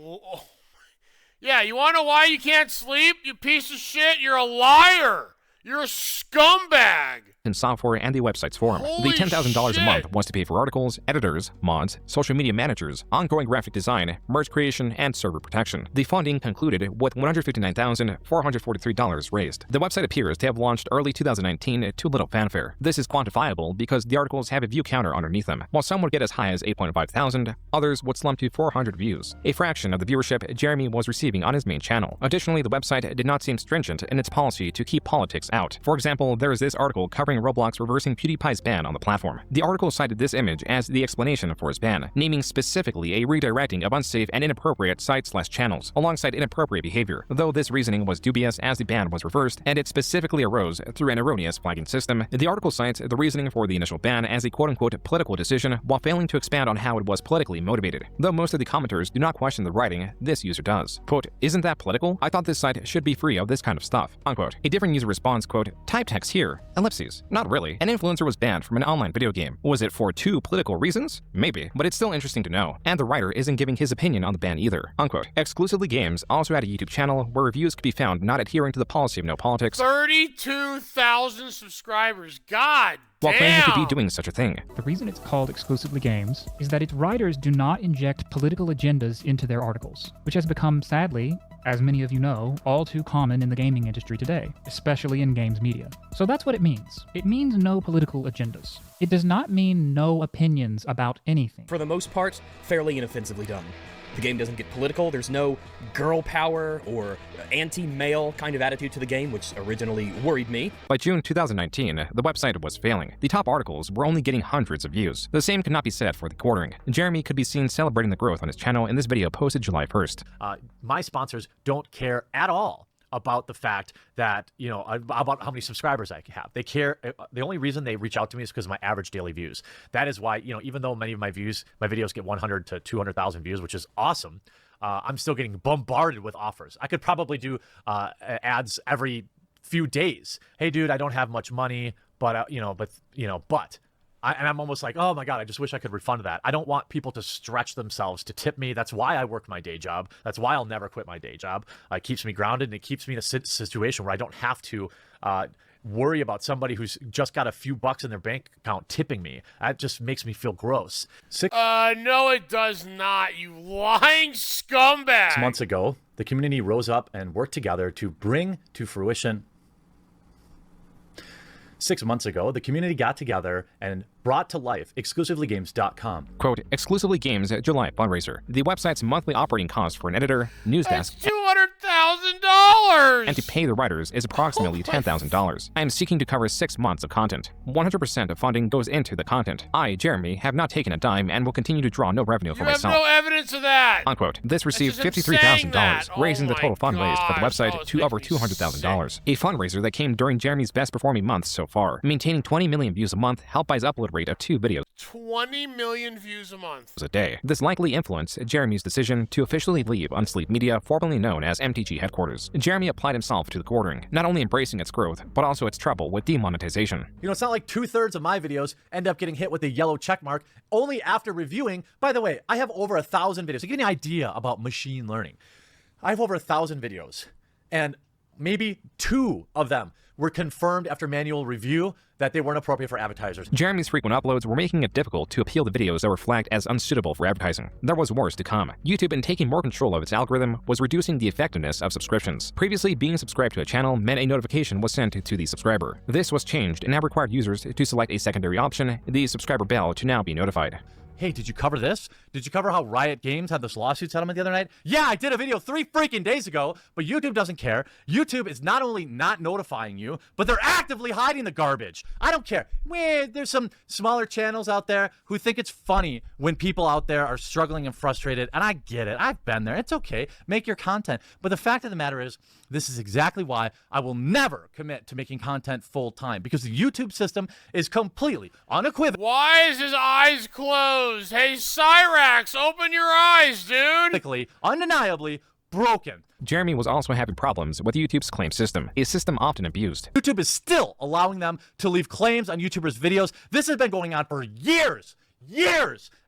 Yeah, you want to know why you can't sleep, you piece of shit? You're a liar! You're a scumbag! In software and the website's form. Holy the $10,000 a shit. month was to pay for articles, editors, mods, social media managers, ongoing graphic design, merge creation, and server protection. The funding concluded with $159,443 raised. The website appears to have launched early 2019 to little fanfare. This is quantifiable because the articles have a view counter underneath them. While some would get as high as 8.5 thousand, others would slump to 400 views, a fraction of the viewership Jeremy was receiving on his main channel. Additionally, the website did not seem stringent in its policy to keep politics out. For example, there is this article covering Roblox reversing PewDiePie's ban on the platform. The article cited this image as the explanation for his ban, naming specifically a redirecting of unsafe and inappropriate sites/channels, alongside inappropriate behavior, though this reasoning was dubious as the ban was reversed and it specifically arose through an erroneous flagging system. The article cites the reasoning for the initial ban as a quote-unquote political decision while failing to expand on how it was politically motivated. Though most of the commenters do not question the writing, this user does. Quote, "Isn't that political? I thought this site should be free of this kind of stuff." Unquote. A different user responds, quote, "Type text here, ellipses. Not really. An influencer was banned from an online video game. Was it for 2 political reasons? Maybe, but it's still interesting to know. And the writer isn't giving his opinion on the ban either." Unquote. Exclusively Games also had a YouTube channel where reviews could be found not adhering to the policy of no politics. 32,000 subscribers. God while claiming damn! to be doing such a thing. The reason it's called Exclusively Games is that its writers do not inject political agendas into their articles, which has become, sadly, as many of you know, all too common in the gaming industry today, especially in games media. So that's what it means. It means no political agendas. It does not mean no opinions about anything. For the most part, fairly inoffensively done. The game doesn't get political, there's no girl power or anti-male kind of attitude to the game, which originally worried me. By June 2019, the website was failing. The top articles were only getting hundreds of views. The same could not be said for TheQuartering. Jeremy could be seen celebrating the growth on his channel in this video posted July 1st. My sponsors don't care at all about the fact that, you know, about how many subscribers I have. They care. The only reason they reach out to me is because of my average daily views. That is why, you know, even though many of my videos get 100 to 200,000 views, which is awesome, I'm still getting bombarded with offers. I could probably do ads every few days. Hey, dude, I don't have much money, but and I'm almost like, oh my God, I just wish I could refund that. I don't want people to stretch themselves to tip me. That's why I work my day job. That's why I'll never quit my day job. It keeps me grounded and it keeps me in a situation where I don't have to worry about somebody who's just got a few bucks in their bank account tipping me. That just makes me feel gross. No, it does not, you lying scumbag! 6 months ago, the community rose up and worked together to bring to fruition. 6 months ago, the community got together and brought to life exclusivelygames.com. Quote, Exclusively Games July fundraiser. The website's monthly operating cost for an editor, news desk, $200,000! and to pay the writers is approximately $10,000. I am seeking to cover 6 months of content. 100% of funding goes into the content. I, Jeremy, have not taken a dime and will continue to draw no revenue for myself. You have no evidence of that! Unquote. This received $53,000, raising the total fund raised for the website to over $200,000. A fundraiser that came during Jeremy's best performing months so far, maintaining 20 million views a month, helped by his upload rate of 2 videos 20 million views a month a day. This likely influenced Jeremy's decision to officially leave Unsleep Media, formerly known as MTG headquarters. Jeremy applied himself to TheQuartering, not only embracing its growth, but also its trouble with demonetization. You know, it's not like 2/3 of my videos end up getting hit with a yellow check mark only after reviewing. By the way, I have over 1,000 videos. To give you an idea about machine learning, I have over 1,000 videos, and maybe 2 of them were confirmed after manual review that they weren't appropriate for advertisers. Jeremy's frequent uploads were making it difficult to appeal the videos that were flagged as unsuitable for advertising. There was worse to come. YouTube, in taking more control of its algorithm, was reducing the effectiveness of subscriptions. Previously, being subscribed to a channel meant a notification was sent to the subscriber. This was changed and now required users to select a secondary option, the subscriber bell, to now be notified. hey, did you cover this? Did you cover how Riot Games had this lawsuit settlement the other night? Yeah, I did a video 3 freaking days ago, but YouTube doesn't care. YouTube is not only not notifying you, but they're actively hiding the garbage. I don't care. There's some smaller channels out there who think it's funny when people out there are struggling and frustrated, and I get it. I've been there. It's okay. Make your content. But the fact of the matter is, this is exactly why I will never commit to making content full time, because the YouTube system is completely unequivocal. Why is his eyes closed? Hey, Cyrax, open your eyes, dude. Undeniably broken. Jeremy was also having problems with YouTube's claim system, a system often abused. YouTube is still allowing them to leave claims on YouTubers' videos. This has been going on for years,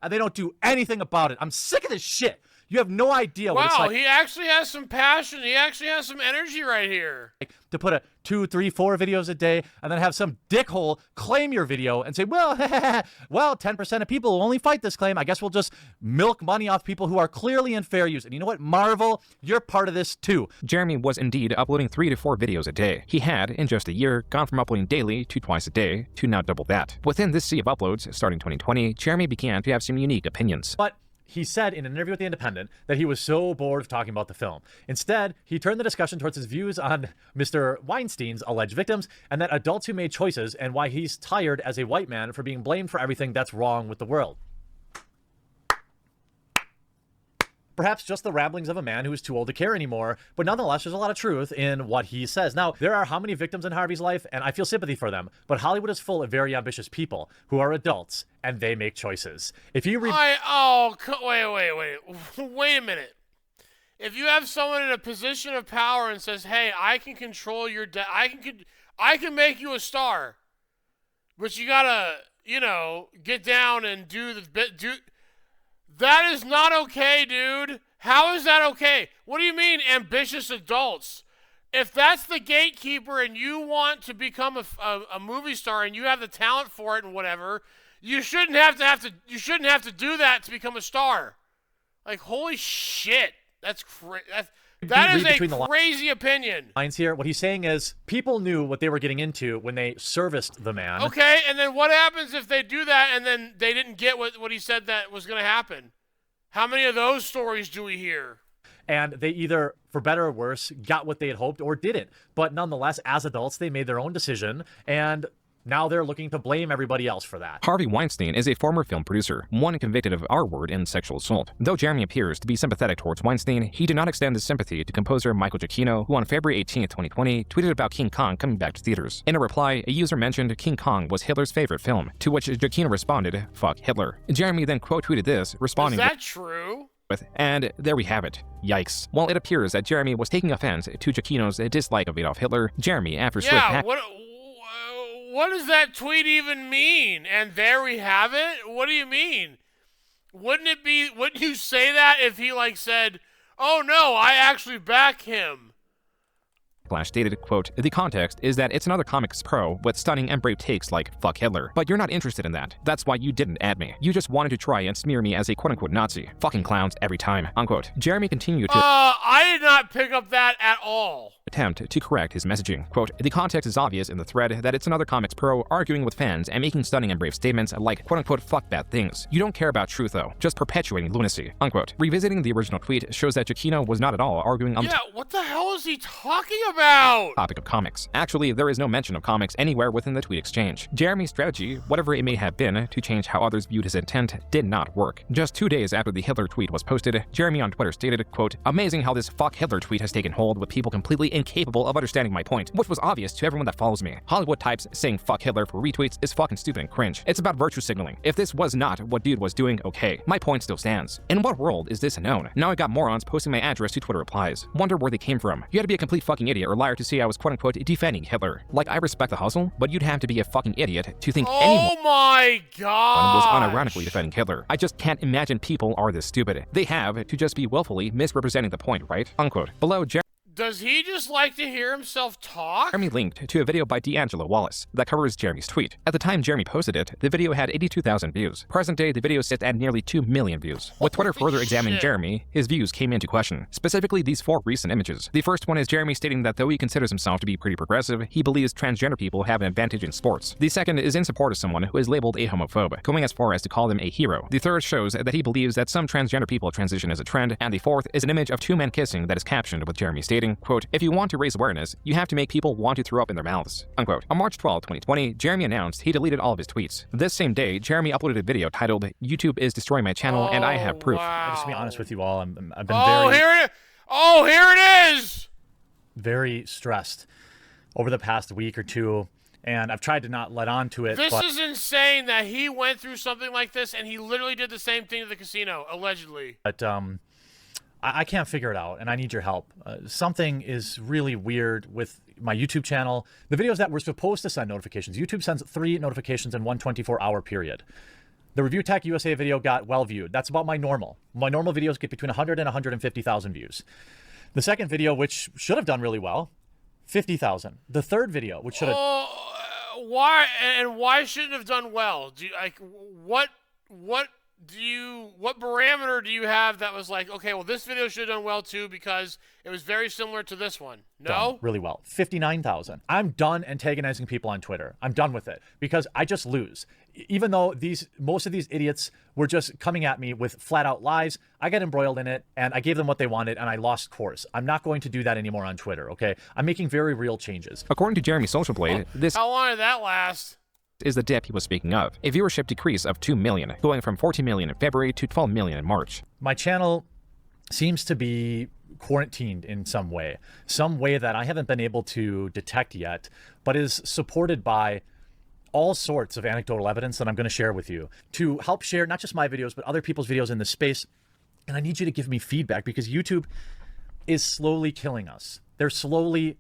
and they don't do anything about it. I'm sick of this shit. You have no idea what it's like. Wow, he actually has some passion. He actually has some energy right here. To put 2, 3, 4 videos a day and then have some dickhole claim your video and say, well, 10% of people will only fight this claim. I guess we'll just milk money off people who are clearly in fair use. And you know what, Marvel, you're part of this too. Jeremy was indeed uploading 3 to 4 videos a day. He had, in just a year, gone from uploading daily to twice a day to now double that. Within this sea of uploads, starting 2020, Jeremy began to have some unique opinions. But he said in an interview with The Independent that he was so bored of talking about the film. Instead, he turned the discussion towards his views on Mr. Weinstein's alleged victims and that adults who made choices, and why he's tired as a white man for being blamed for everything that's wrong with the world. Perhaps just the ramblings of a man who is too old to care anymore, but nonetheless, there's a lot of truth in what he says. Now, there are how many victims in Harvey's life, and I feel sympathy for them, but Hollywood is full of very ambitious people who are adults, and they make choices. If you wait a minute. If you have someone in a position of power and says, hey, I can control your I can make you a star, but you gotta, get down and do that is not okay, dude. How is that okay? What do you mean, ambitious adults? If that's the gatekeeper and you want to become a movie star and you have the talent for it and whatever, you shouldn't have to do that to become a star. Like, holy shit, that's crazy. That is a crazy opinion. Lines here. What he's saying is people knew what they were getting into when they serviced the man. Okay, and then what happens if they do that and then they didn't get what he said that was going to happen? How many of those stories do we hear? And they either, for better or worse, got what they had hoped or didn't. But nonetheless, as adults, they made their own decision, and now they're looking to blame everybody else for that. Harvey Weinstein is a former film producer, one convicted of R-word in sexual assault. Though Jeremy appears to be sympathetic towards Weinstein, he did not extend his sympathy to composer Michael Giacchino, who on February 18, 2020, tweeted about King Kong coming back to theaters. In a reply, a user mentioned King Kong was Hitler's favorite film, to which Giacchino responded, "Fuck Hitler." Jeremy then quote-tweeted this, responding, "Is that true?" And there we have it. Yikes. While it appears that Jeremy was taking offense to Giacchino's dislike of Adolf Hitler, Jeremy, after what does that tweet even mean? And there we have it? What do you mean? Wouldn't you say that if he said, oh no, I actually back him? Stated, quote, "The context is that it's another comics pro with stunning and brave takes like fuck Hitler. But you're not interested in that. That's why you didn't add me. You just wanted to try and smear me as a quote-unquote Nazi. Fucking clowns every time." Unquote. Jeremy continued to I did not pick up that at all. Attempt to correct his messaging. Quote, "The context is obvious in the thread that it's another comics pro arguing with fans and making stunning and brave statements like quote-unquote fuck bad things. You don't care about truth though, just perpetuating lunacy." Unquote. Revisiting the original tweet shows that Giacchino was not at all arguing on what the hell is he talking about? Topic of comics. Actually, there is no mention of comics anywhere within the tweet exchange. Jeremy's strategy, whatever it may have been, to change how others viewed his intent, did not work. Just 2 days after the Hitler tweet was posted, Jeremy on Twitter stated, quote, "Amazing how this fuck Hitler tweet has taken hold with people completely incapable of understanding my point, which was obvious to everyone that follows me. Hollywood types saying fuck Hitler for retweets is fucking stupid and cringe. It's about virtue signaling. If this was not what dude was doing, okay. My point still stands. In what world is this known? Now I got morons posting my address to Twitter replies. Wonder where they came from. You had to be a complete fucking idiot or liar to say I was quote-unquote defending Hitler. Like, I respect the hustle, but you'd have to be a fucking idiot to think anyone my god was unironically defending Hitler. I just can't imagine people are this stupid. They have to just be willfully misrepresenting the point, right?" Unquote. Below, Does he just like to hear himself talk? Jeremy linked to a video by D'Angelo Wallace that covers Jeremy's tweet. At the time Jeremy posted it, the video had 82,000 views. Present day, the video sits at nearly 2 million views. With Twitter further examining Jeremy, his views came into question, specifically these 4 recent images. The first one is Jeremy stating that though he considers himself to be pretty progressive, he believes transgender people have an advantage in sports. The second is in support of someone who is labeled a homophobe, going as far as to call them a hero. The third shows that he believes that some transgender people transition as a trend, and the fourth is an image of 2 men kissing that is captioned with Jeremy stating, quote, "If you want to raise awareness, you have to make people want to throw up in their mouths," unquote. On March 12, 2020, Jeremy announced he deleted all of his tweets. This same day, Jeremy uploaded a video titled, "YouTube is destroying my channel and I have proof." Wow. Just to be honest with you all, I've been here it is! Very stressed over the past week or two, and I've tried to not let on to it. This is insane that he went through something like this and he literally did the same thing to the casino, allegedly. But I can't figure it out, and I need your help. Something is really weird with my YouTube channel. The videos that were supposed to send notifications, YouTube sends 3 notifications in one 24-hour period. The Review Tech USA video got well viewed. That's about my normal. My normal videos get between 100 and 150,000 views. The second video, which should have done really well, 50,000. The third video, which should have... why shouldn't it have done well? Do you, like, what parameter do you have that was like, okay, well, this video should have done well too because it was very similar to this one? No? Done really well. 59,000. I'm done antagonizing people on Twitter. I'm done with it because I just lose. Even though most of these idiots were just coming at me with flat out lies, I got embroiled in it and I gave them what they wanted and I lost course. I'm not going to do that anymore on Twitter, okay? I'm making very real changes. According to Jeremy Social Blade, how long did that last? Is the dip he was speaking of. A viewership decrease of 2 million, going from 14 million in February to 12 million in March. My channel seems to be quarantined in some way that I haven't been able to detect yet, but is supported by all sorts of anecdotal evidence that I'm going to share with you to help share not just my videos, but other people's videos in this space. And I need you to give me feedback because YouTube is slowly killing us. They're slowly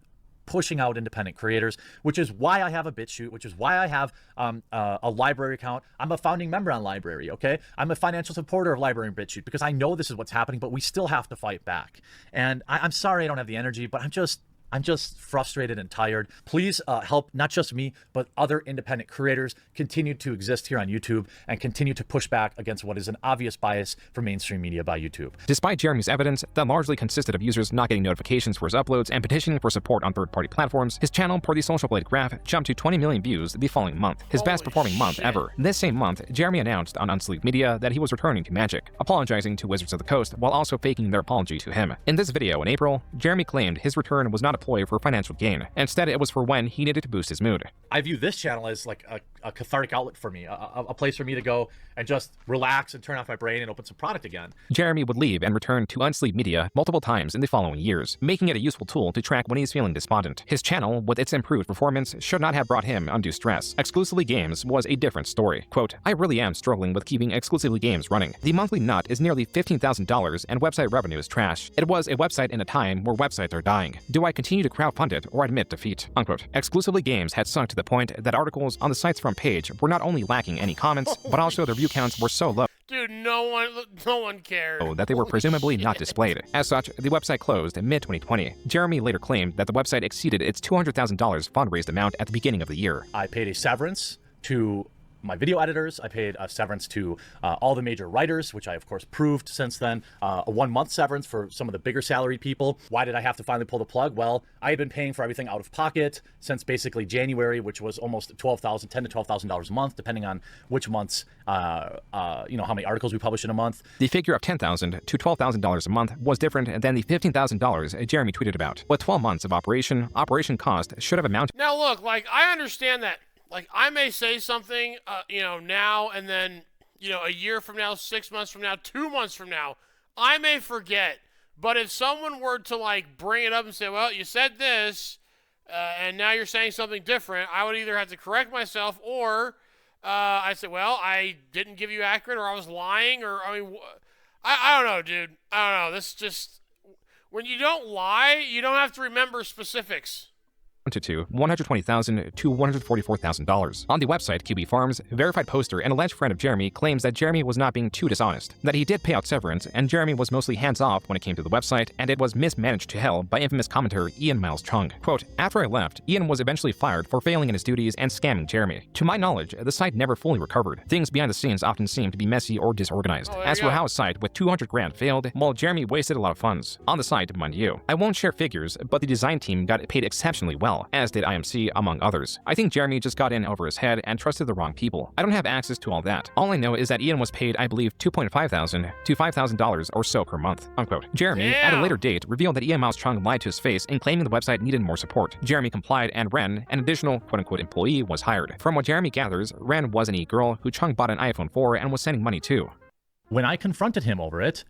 pushing out independent creators, which is why I have a BitChute, which is why I have a library account. I'm a founding member on Library, okay? I'm a financial supporter of Library and BitChute because I know this is what's happening, but we still have to fight back. And I'm sorry I don't have the energy, but I'm just frustrated and tired. Please help not just me, but other independent creators continue to exist here on YouTube and continue to push back against what is an obvious bias for mainstream media by YouTube. Despite Jeremy's evidence that largely consisted of users not getting notifications for his uploads and petitioning for support on third-party platforms, his channel, per the Social Blade graph, jumped to 20 million views the following month, his best performing month ever. This same month, Jeremy announced on Unsleep Media that he was returning to Magic, apologizing to Wizards of the Coast while also faking their apology to him. In this video in April, Jeremy claimed his return was not a ploy for financial gain. Instead, it was for when he needed to boost his mood. I view this channel as like a cathartic outlet for me, a place for me to go and just relax and turn off my brain and open some product again. Jeremy would leave and return to Unsleep Media multiple times in the following years, making it a useful tool to track when he's feeling despondent. His channel, with its improved performance, should not have brought him undue stress. Exclusively Games was a different story. Quote, "I really am struggling with keeping Exclusively Games running. The monthly nut is nearly $15,000 and website revenue is trash. It was a website in a time where websites are dying. Do I continue to crowdfund it or admit defeat?" Unquote. Exclusively Games had sunk to the point that articles on the site's front page were not only lacking any comments, but also their view counts were so low Dude, no one cared. that they were presumably not displayed. As such, the website closed in mid-2020. Jeremy later claimed that the website exceeded its $200,000 fundraised amount at the beginning of the year. I paid a severance to my video editors. I paid a severance to all the major writers, which I of course proved since then. A 1-month severance for some of the bigger salaried people. Why did I have to finally pull the plug? Well, I had been paying for everything out of pocket since basically January, which was almost $10,000 to $12,000 a month, depending on which months, how many articles we publish in a month. The figure of $10,000 to $12,000 a month was different than the $15,000 Jeremy tweeted about. With 12 months of operation cost should have amounted. Now look, like, I understand that. Like, I may say something, now, and then, a year from now, 6 months from now, 2 months from now, I may forget. But if someone were to, like, bring it up and say, well, you said this, and now you're saying something different, I would either have to correct myself, or I'd say, well, I didn't give you accurate, or I was lying, or, I don't know, dude. I don't know. This just, when you don't lie, you don't have to remember specifics. to $120,000 to $144,000. On the website QB Farms, a verified poster and alleged friend of Jeremy claims that Jeremy was not being too dishonest, that he did pay out severance, and Jeremy was mostly hands-off when it came to the website, and it was mismanaged to hell by infamous commenter Ian Miles Chung. Quote, after I left, Ian was eventually fired for failing in his duties and scamming Jeremy. To my knowledge, the site never fully recovered. Things behind the scenes often seem to be messy or disorganized. As for how a site with 200 grand failed, well, Jeremy wasted a lot of funds. On the site, mind you. I won't share figures, but the design team got paid exceptionally well, as did IMC, among others. I think Jeremy just got in over his head and trusted the wrong people. I don't have access to all that. All I know is that Ian was paid, I believe, $2,500 to $5,000 or so per month. Unquote. Jeremy, at a later date, revealed that Ian Miles Chung lied to his face in claiming the website needed more support. Jeremy complied, and Ren, an additional quote-unquote employee, was hired. From what Jeremy gathers, Ren was an e-girl who Chung bought an iPhone 4 and was sending money to. When I confronted him over it,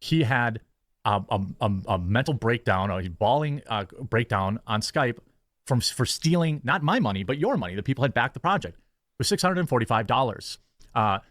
he had a mental breakdown, a bawling breakdown on Skype for stealing not my money, but your money. The people had backed the project. It was $645.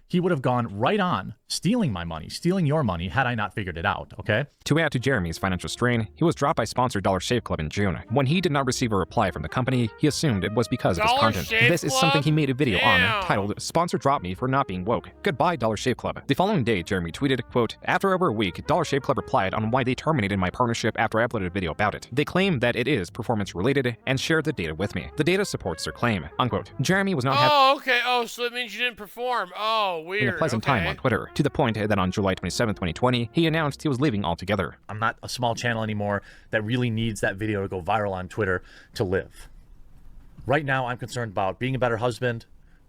He would have gone right on stealing my money, stealing your money, had I not figured it out, okay? To add to Jeremy's financial strain, he was dropped by sponsor Dollar Shave Club in June. When he did not receive a reply from the company, he assumed it was because of his content. This is something he made a video on, titled, Sponsor Dropped Me for Not Being Woke. Goodbye, Dollar Shave Club. The following day, Jeremy tweeted, quote, after over a week, Dollar Shave Club replied on why they terminated my partnership after I uploaded a video about it. They claim that it is performance-related and shared the data with me. The data supports their claim, unquote. Jeremy was not happy. Okay. Oh, so that means you didn't perform. Oh, weird. A pleasant time on Twitter, to the point that on July 27, 2020, he announced he was leaving altogether. I'm not a small channel anymore that really needs that video to go viral on Twitter to live. Right now, I'm concerned about being a better husband,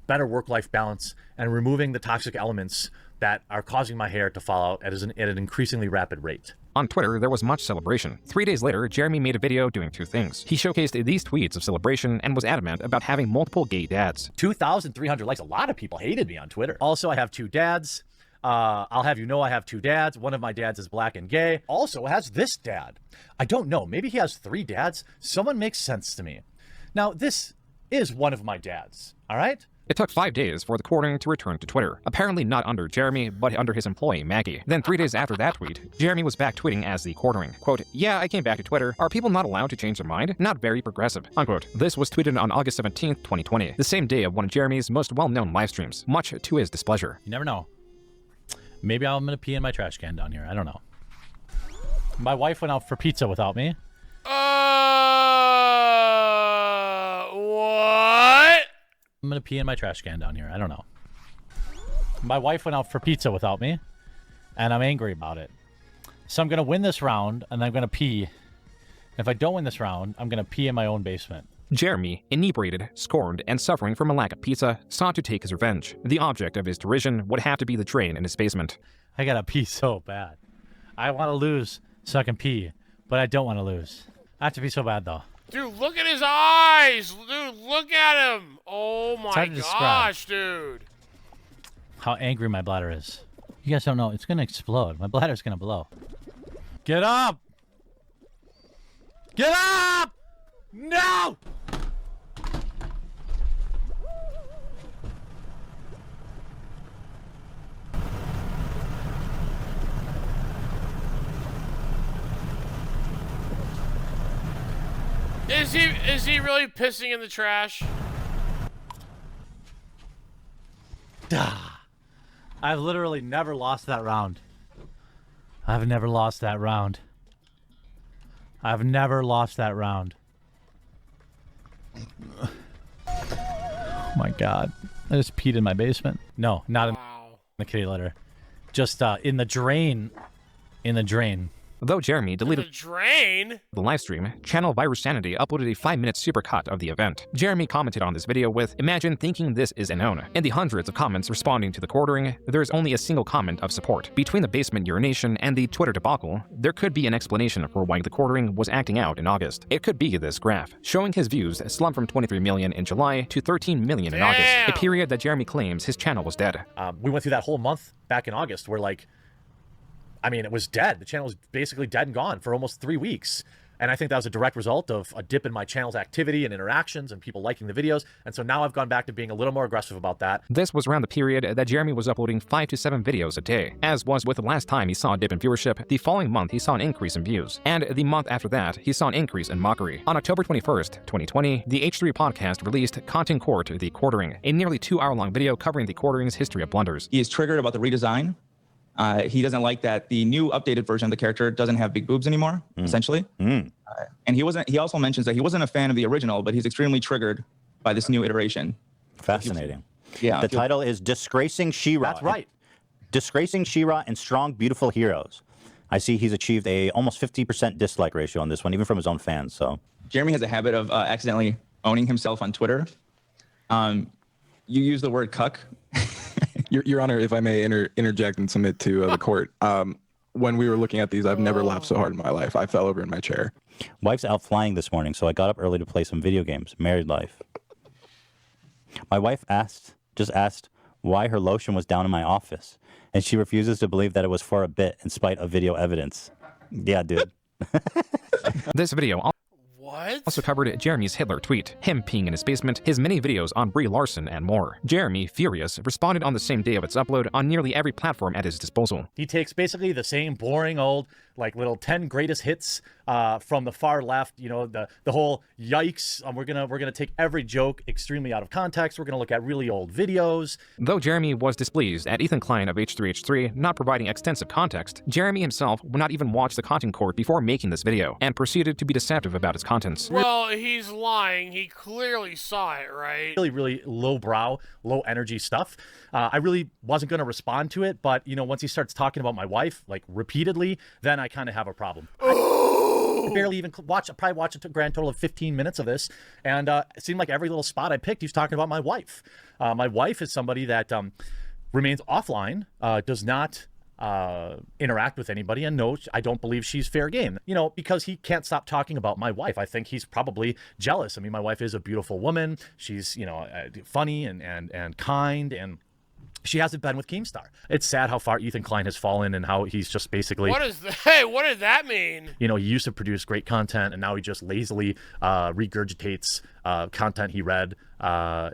better work-life balance, and removing the toxic elements that are causing my hair to fall out at an increasingly rapid rate. On Twitter, there was much celebration. 3 days later, Jeremy made a video doing two things. He showcased these tweets of celebration and was adamant about having multiple gay dads. 2,300 likes. A lot of people hated me on Twitter. Also, I have two dads. I'll have you know I have two dads. One of my dads is black and gay. Also has this dad. I don't know. Maybe he has three dads. Someone makes sense to me. Now, this is one of my dads, all right? It took 5 days for TheQuartering to return to Twitter. Apparently not under Jeremy, but under his employee, Maggie. Then 3 days after that tweet, Jeremy was back tweeting as TheQuartering. Quote, yeah, I came back to Twitter. Are people not allowed to change their mind? Not very progressive. Unquote. This was tweeted on August 17th, 2020, the same day of one of Jeremy's most well-known live streams, much to his displeasure. You never know. Maybe I'm gonna pee in my trash can down here. I don't know. My wife went out for pizza without me. What? I'm gonna pee in my trash can down here. I don't know. My wife went out for pizza without me, and I'm angry about it. So I'm gonna win this round, and I'm gonna pee. If I don't win this round, I'm gonna pee in my own basement. Jeremy, inebriated, scorned, and suffering from a lack of pizza, sought to take his revenge. The object of his derision would have to be the drain in his basement. I gotta pee so bad. I want to lose so I can pee, but I don't want to lose. I have to pee so bad, though. Dude, look at his eyes! Dude, look at him! Oh my gosh, dude. How angry my bladder is. You guys don't know. It's gonna explode. My bladder's gonna blow. Get up! Get up! No! Is he really pissing in the trash? I've literally never lost that round. I've never lost that round. I've never lost that round. Oh my god. I just peed in my basement. No, not in the kitty litter. Just in the drain. In the drain. Though Jeremy deleted the live stream, Channel Virus Sanity uploaded a 5-minute supercut of the event. Jeremy commented on this video with, imagine thinking this is Inon. In the hundreds of comments responding to TheQuartering, there is only a single comment of support. Between the basement urination and the Twitter debacle, there could be an explanation for why TheQuartering was acting out in August. It could be this graph, showing his views slumped from 23 million in July to 13 million in August, a period that Jeremy claims his channel was dead. We went through that whole month back in August where, like, I mean, it was dead. The channel was basically dead and gone for almost 3 weeks. And I think that was a direct result of a dip in my channel's activity and interactions and people liking the videos. And so now I've gone back to being a little more aggressive about that. This was around the period that Jeremy was uploading 5 to 7 videos a day. As was with the last time he saw a dip in viewership, the following month he saw an increase in views. And the month after that, he saw an increase in mockery. On October 21st, 2020, the H3 podcast released Content Court, TheQuartering, a nearly 2-hour-long video covering TheQuartering's history of blunders. He is triggered about the redesign. He doesn't like that the new updated version of the character doesn't have big boobs anymore, essentially. And he also mentions that he wasn't a fan of the original, but he's extremely triggered by this new iteration. Fascinating. Yeah. The title is Disgracing She-Ra. That's right. Disgracing She-Ra and Strong, Beautiful Heroes. I see he's achieved a almost 50% dislike ratio on this one, even from his own fans. So Jeremy has a habit of accidentally owning himself on Twitter. You use the word cuck. Your Honor, if I may interject and submit to the court, when we were looking at these, I've never laughed so hard in my life. I fell over in my chair. Wife's out flying this morning, so I got up early to play some video games. Married life. My wife just asked why her lotion was down in my office, and she refuses to believe that it was for a bit in spite of video evidence. Yeah, dude. This video also covered Jeremy's Hitler tweet, him peeing in his basement, his many videos on Brie Larson, and more. Jeremy, furious, responded on the same day of its upload on nearly every platform at his disposal. He takes basically the same boring old, like, little 10 greatest hits from the far left, you know, the whole yikes, we're gonna take every joke extremely out of context, we're gonna look at really old videos. Though Jeremy was displeased at Ethan Klein of H3H3 not providing extensive context, Jeremy himself would not even watch the content court before making this video, and proceeded to be deceptive about its contents. Well, he's lying. He clearly saw it, right? Really, really low brow, low energy stuff. I really wasn't going to respond to it, but, you know, once he starts talking about my wife, like, repeatedly, then I kind of have a problem. I barely even watched, I probably watched a grand total of 15 minutes of this, and it seemed like every little spot I picked, he was talking about my wife. My wife is somebody that remains offline, does not interact with anybody, and no, I don't believe she's fair game, you know, because he can't stop talking about my wife. I think he's probably jealous. I mean, my wife is a beautiful woman. She's, you know, funny and kind, and she hasn't been with Keemstar. It's sad how far Ethan Klein has fallen and how he's just basically... What did that mean? You know, he used to produce great content, and now he just lazily regurgitates content he read,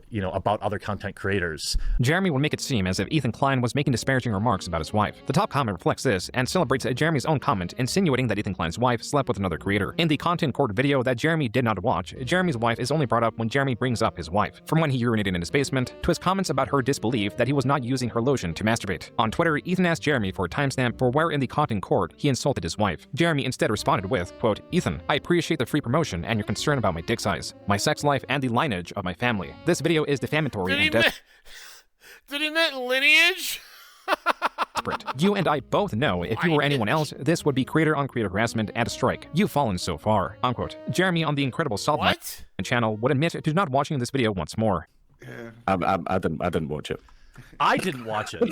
you know, about other content creators. Jeremy would make it seem as if Ethan Klein was making disparaging remarks about his wife. The top comment reflects this and celebrates Jeremy's own comment, insinuating that Ethan Klein's wife slept with another creator. In the content court video that Jeremy did not watch, Jeremy's wife is only brought up when Jeremy brings up his wife. From when he urinated in his basement, to his comments about her disbelief that he was not using her lotion to masturbate. On Twitter, Ethan asked Jeremy for a timestamp for where in the content court he insulted his wife. Jeremy instead responded with, quote, "Ethan, I appreciate the free promotion and your concern about my dick size, my sex life, and the lineage of my family. This video is defamatory and Did he mean lineage? desperate. You and I both know if you were anyone else, this would be creator-on-creator harassment and a strike. You've fallen so far." Unquote. Jeremy on the Incredible Salt channel would admit to not watching this video once more. Yeah. I didn't watch it. I didn't watch it.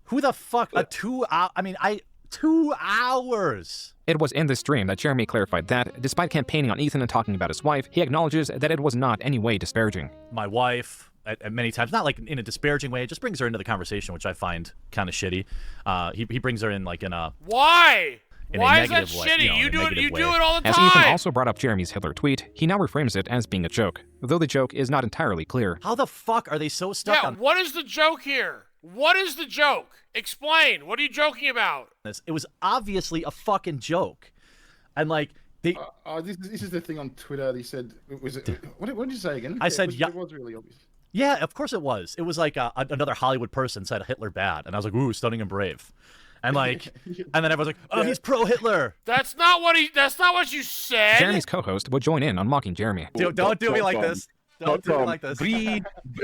Who the fuck? 2 hours. It was in this stream that Jeremy clarified that, despite campaigning on Ethan and talking about his wife, he acknowledges that it was not any way disparaging. My wife, at many times, not like in a disparaging way, it just brings her into the conversation, which I find kind of shitty. He brings her in like in a... Why? In Why a is that negative way, shitty? you know, You do it all the As time. Ethan also brought up Jeremy's Hitler tweet, he now reframes it as being a joke, though the joke is not entirely clear. How the fuck are they so stuck on... What is the joke here? What is the joke? Explain. What are you joking about? It was obviously a fucking joke. And like, they... this is the thing on Twitter. They said, what did you say again? I said, it was really obvious. Yeah, of course it was. It was like another Hollywood person said Hitler bad. And I was like, ooh, stunning and brave. And like, and then everyone's like, oh, he's pro-Hitler. That's not what you said. Jeremy's co-host would join in on mocking Jeremy. Don't do me like this. Don't do me like this.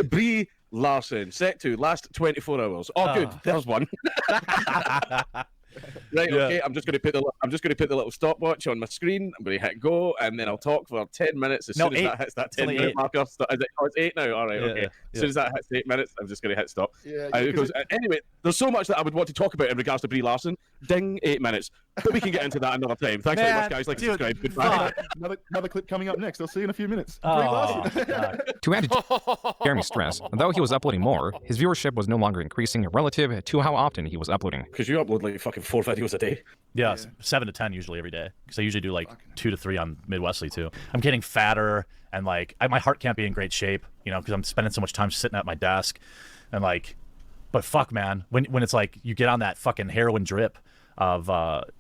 Brie Larson, set to last 24 hours. Oh, good. There's one. Right, okay. I'm just going to put the little stopwatch on my screen. I'm going to hit go, and then I'll talk for 10 minutes. As soon as that hits that 10-minute marker, is it? Oh, it's 8 now. All right, okay. As soon as that hits 8 minutes, I'm just going to hit stop. Anyway, there's so much that I would want to talk about in regards to Brie Larson. Ding, 8 minutes. But we can get into that another time. Thanks very much, guys. Like and subscribe. Goodbye. Another clip coming up next. I'll see you in a few minutes. To add to Jeremy's stress, though he was uploading more, his viewership was no longer increasing relative to how often he was uploading. Because you upload like fucking 4 videos a day. Yeah, 7 to 10 usually every day. Because I usually do like 2 to 3 on Midwestly too. I'm getting fatter, and like my heart can't be in great shape, you know, because I'm spending so much time sitting at my desk, and like, but fuck, man, when it's like you get on that fucking heroin drip of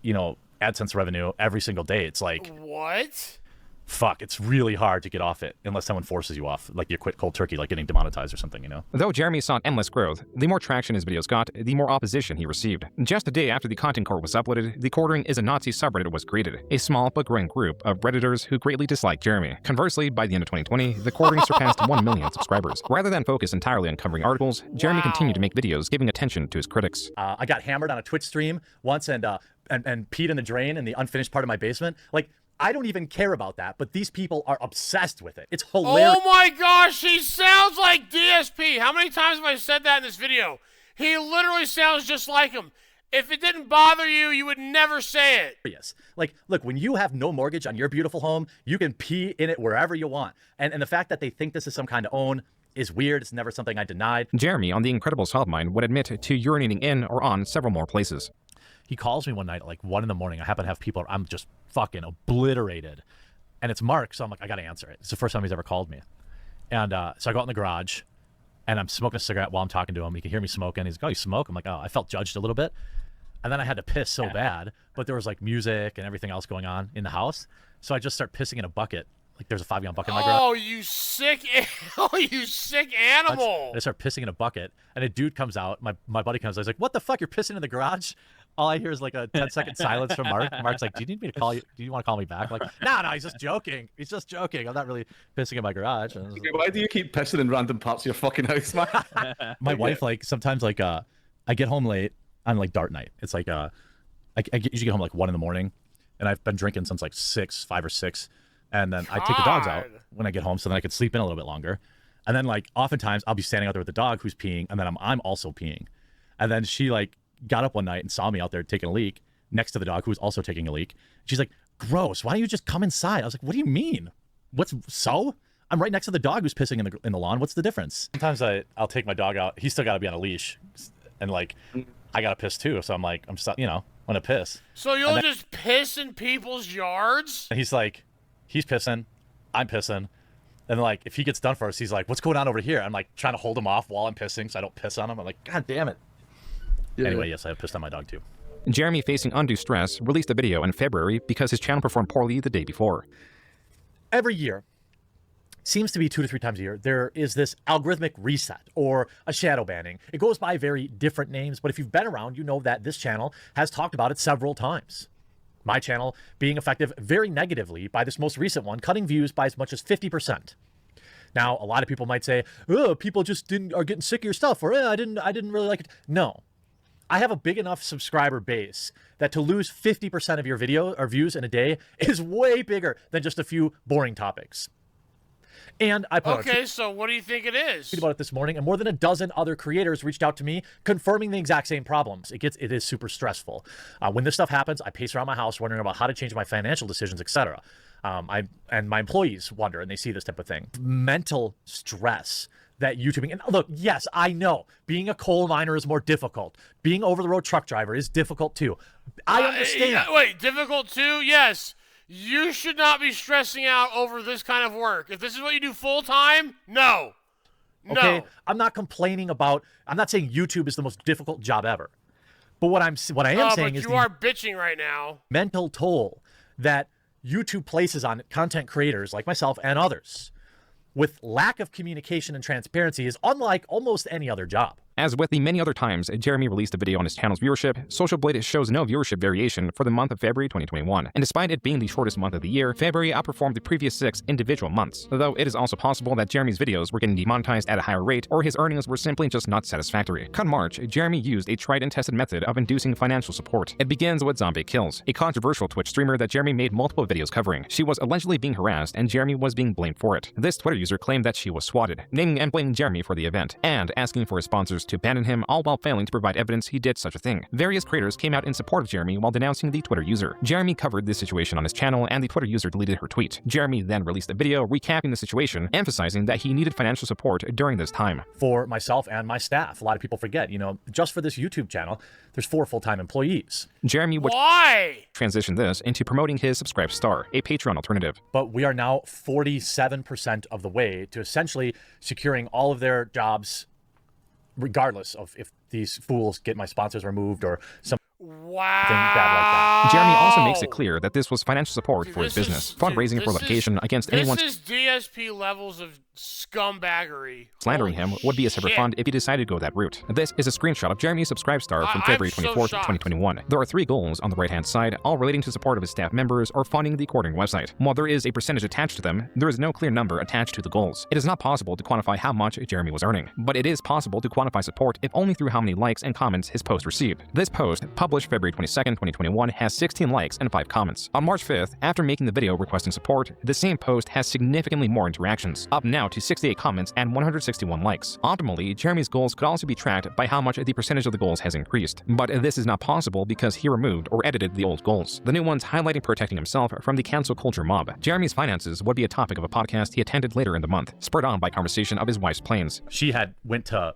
you know, AdSense revenue every single day, it's like, what? Fuck, it's really hard to get off it unless someone forces you off, like you quit cold turkey, like getting demonetized or something, you know? Though Jeremy sought endless growth, the more traction his videos got, the more opposition he received. Just a day after the content court was uploaded, the Quartering is a Nazi subreddit was created, a small but growing group of Redditors who greatly disliked Jeremy. Conversely, by the end of 2020, the Quartering surpassed 1 million subscribers. Rather than focus entirely on covering articles, Jeremy continued to make videos giving attention to his critics. I got hammered on a Twitch stream once and peed in the drain in the unfinished part of my basement. Like, I don't even care about that, but these people are obsessed with it. It's hilarious. Oh my gosh, he sounds like DSP. How many times have I said that in this video? He literally sounds just like him. If it didn't bother you, you would never say it. Yes. Like, look, when you have no mortgage on your beautiful home, you can pee in it wherever you want. And the fact that they think this is some kind of own is weird. It's never something I denied. Jeremy, on the Incredibles hotline, would admit to urinating in or on several more places. He calls me one night at like 1 in the morning. I happen to have people, I'm just fucking obliterated. And it's Mark, so I'm like, I gotta answer it. It's the first time he's ever called me. And so I go out in the garage, and I'm smoking a cigarette while I'm talking to him. He can hear me smoking. He's like, oh, you smoke? I'm like, oh, I felt judged a little bit. And then I had to piss so bad, but there was like music and everything else going on in the house. So I just start pissing in a bucket. Like there's a 5-gallon bucket in my garage. Oh, you sick animal. I start pissing in a bucket, and a dude comes out. My buddy comes out. He's like, what the fuck? You're pissing in the garage? All I hear is like a 10-second silence from Mark. Mark's like, do you need me to call you? Do you want to call me back? I'm like, no, he's just joking. He's just joking. I'm not really pissing in my garage. Why do you keep pissing in random parts of your fucking house, man? My wife, like, sometimes, like, I get home late on, like, dart night. It's like, I usually get home, like, 1 in the morning, and I've been drinking since, like, 5 or 6, and then I take the dogs out when I get home so then I can sleep in a little bit longer. And then, like, oftentimes I'll be standing out there with the dog who's peeing, and then I'm also peeing. And then she, like, got up one night and saw me out there taking a leak next to the dog who was also taking a leak. She's like, gross, why don't you just come inside? I was like, what do you mean? I'm right next to the dog who's pissing in the lawn. What's the difference? Sometimes I'll take my dog out. He's still got to be on a leash, and like I got to piss too. So I'm like, I'm gonna piss. So you'll just piss in people's yards? And he's like, he's pissing, I'm pissing. And like, if he gets done first, he's like, what's going on over here? I'm like trying to hold him off while I'm pissing so I don't piss on him. I'm like, God damn it. Yeah. Anyway, yes, I have pissed on my dog too. Jeremy, facing undue stress, released a video in February because his channel performed poorly the day before. Every year, seems to be 2 to 3 times a year, there is this algorithmic reset or a shadow banning. It goes by very different names, but if you've been around, you know that this channel has talked about it several times. My channel being affected very negatively by this most recent one, cutting views by as much as 50%. Now, a lot of people might say, oh, people just are getting sick of your stuff, or I didn't really like it. No. I have a big enough subscriber base that to lose 50% of your video or views in a day is way bigger than just a few boring topics. And I put so what do you think it is? About it this morning, and more than a dozen other creators reached out to me confirming the exact same problems. It is super stressful. When this stuff happens, I pace around my house wondering about how to change my financial decisions, etc. And my employees wonder, and they see this type of thing. Mental stress that YouTubing, and look, yes, I know being a coal miner is more difficult. Being over-the-road truck driver is difficult too. I understand. Wait, difficult too? Yes. You should not be stressing out over this kind of work. If this is what you do full-time, no. Okay, I'm not complaining about, I'm not saying YouTube is the most difficult job ever. But what I am saying is you are bitching right now. Mental toll that YouTube places on content creators like myself and others with lack of communication and transparency is unlike almost any other job. As with the many other times Jeremy released a video on his channel's viewership, Social Blade shows no viewership variation for the month of February 2021. And despite it being the shortest month of the year, February outperformed the previous 6 individual months. Though it is also possible that Jeremy's videos were getting demonetized at a higher rate, or his earnings were simply just not satisfactory. Come March, Jeremy used a tried and tested method of inducing financial support. It begins with Zombie Kills, a controversial Twitch streamer that Jeremy made multiple videos covering. She was allegedly being harassed, and Jeremy was being blamed for it. This Twitter user claimed that she was swatted, naming and blaming Jeremy for the event, and asking for his sponsors forced to abandon him, all while failing to provide evidence he did such a thing. Various creators came out in support of Jeremy while denouncing the Twitter user. Jeremy covered this situation on his channel, and the Twitter user deleted her tweet. Jeremy then released a video recapping the situation, emphasizing that he needed financial support during this time. For myself and my staff, a lot of people forget, just for this YouTube channel, there's 4 full-time employees. Jeremy would transition this into promoting his Subscribe Star, a Patreon alternative. But we are now 47% of the way to essentially securing all of their jobs, regardless of if these fools get my sponsors removed or some wow. thing bad like that. Jeremy also makes it clear that this was financial support for his business, fundraising for litigation against anyone. This is DSP levels of scumbaggery. Slandering him would be a separate fund if he decided to go that route. This is a screenshot of Jeremy's Subscribe Star from February 24th, 2021. There are 3 goals on the right-hand side, all relating to support of his staff members or funding the TheQuartering website. While there is a percentage attached to them, there is no clear number attached to the goals. It is not possible to quantify how much Jeremy was earning, but it is possible to quantify support if only through how many likes and comments his post received. This post, published February 22nd, 2021, has 16 likes and 5 comments. On March 5th, after making the video requesting support, the same post has significantly more interactions, up now to 68 comments and 161 likes. Optimally, Jeremy's goals could also be tracked by how much the percentage of the goals has increased, but this is not possible because he removed or edited the old goals, the new ones highlighting protecting himself from the cancel culture mob. Jeremy's finances would be a topic of a podcast he attended later in the month, spurred on by conversation of his wife's planes. She had went to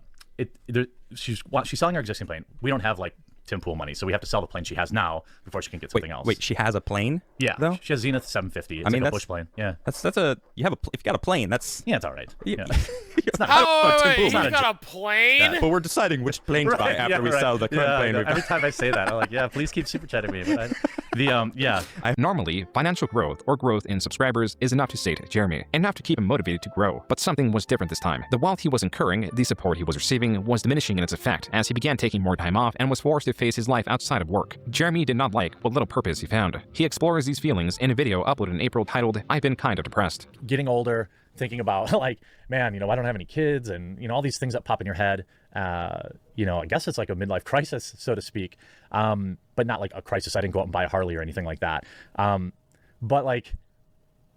she's selling her existing plane. We don't have like Tim Pool money, so we have to sell the plane she has now before she can get something else. Wait, she has a plane? Yeah, though? She has Zenith 750. It's like a bush plane. Yeah, that's a if you got a plane, that's it's all right. Yeah. It's not he's got a plane? Yeah, but we're deciding which plane to buy after we sell the current plane. Every time I say that, I'm like, yeah, please keep super chatting me. But Normally, financial growth or growth in subscribers is enough to sate Jeremy, enough to keep him motivated to grow. But something was different this time. The wealth he was incurring, the support he was receiving, was diminishing in its effect as he began taking more time off and was forced to face his life outside of work. Jeremy did not like what little purpose he found. He explores these feelings in a video uploaded in April titled, "I've Been Kind of Depressed." Getting older, thinking about like, man, I don't have any kids, and all these things that pop in your head. I guess it's like a midlife crisis, so to speak, but not like a crisis. I didn't go out and buy a Harley or anything like that. But like,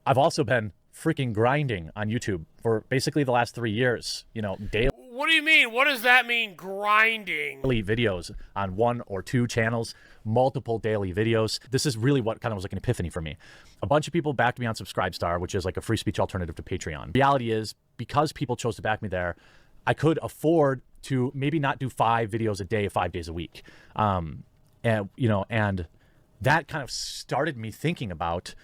I've also been freaking grinding on YouTube for basically the last 3 years. Daily. What do you mean? What does that mean, grinding? Videos on 1 or 2 channels, multiple daily videos. This is really what kind of was like an epiphany for me. A bunch of people backed me on Subscribestar, which is like a free speech alternative to Patreon. Reality is, because people chose to back me there, I could afford to maybe not do 5 videos a day, 5 days a week. And that kind of started me thinking about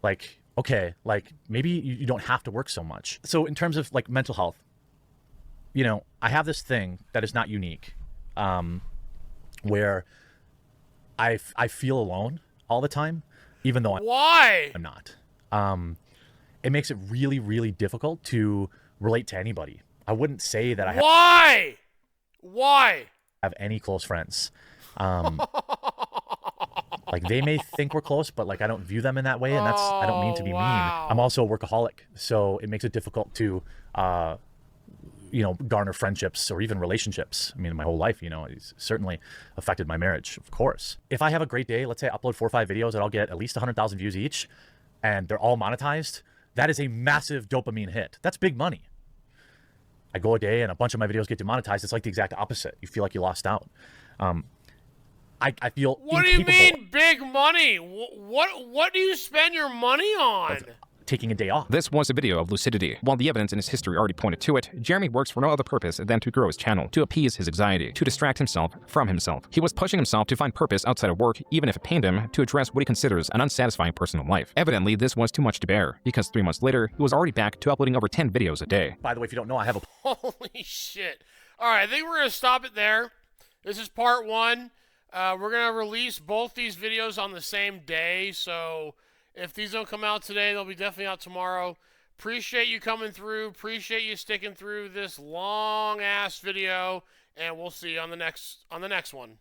like, okay, like maybe you don't have to work so much. So in terms of like mental health, I have this thing that is not unique, where I feel alone all the time, even though I'm not. It makes it really, really difficult to relate to anybody. I wouldn't say that I have any close friends. Like they may think we're close, but like I don't view them in that way, and I don't mean to be mean. I'm also a workaholic, so it makes it difficult to garner friendships or even relationships. I mean, my whole life, it's certainly affected my marriage, of course. If I have a great day, let's say I upload 4 or 5 videos that I'll get at least 100,000 views each, and they're all monetized, that is a massive dopamine hit. That's big money. I go a day and a bunch of my videos get demonetized. It's like the exact opposite. You feel like you lost out. I feel What do you mean big money? What do you spend your money on? Taking a day off. This was a video of lucidity. While the evidence in his history already pointed to it, Jeremy works for no other purpose than to grow his channel, to appease his anxiety, to distract himself from himself. He was pushing himself to find purpose outside of work, even if it pained him, to address what he considers an unsatisfying personal life. Evidently, this was too much to bear, because 3 months later, he was already back to uploading over 10 videos a day. By the way, if you don't know, I have a... Holy shit. All right, I think we're going to stop it there. This is part 1. We're going to release both these videos on the same day, so if these don't come out today, they'll be definitely out tomorrow. Appreciate you coming through. Appreciate you sticking through this long-ass video, and we'll see you on the next one.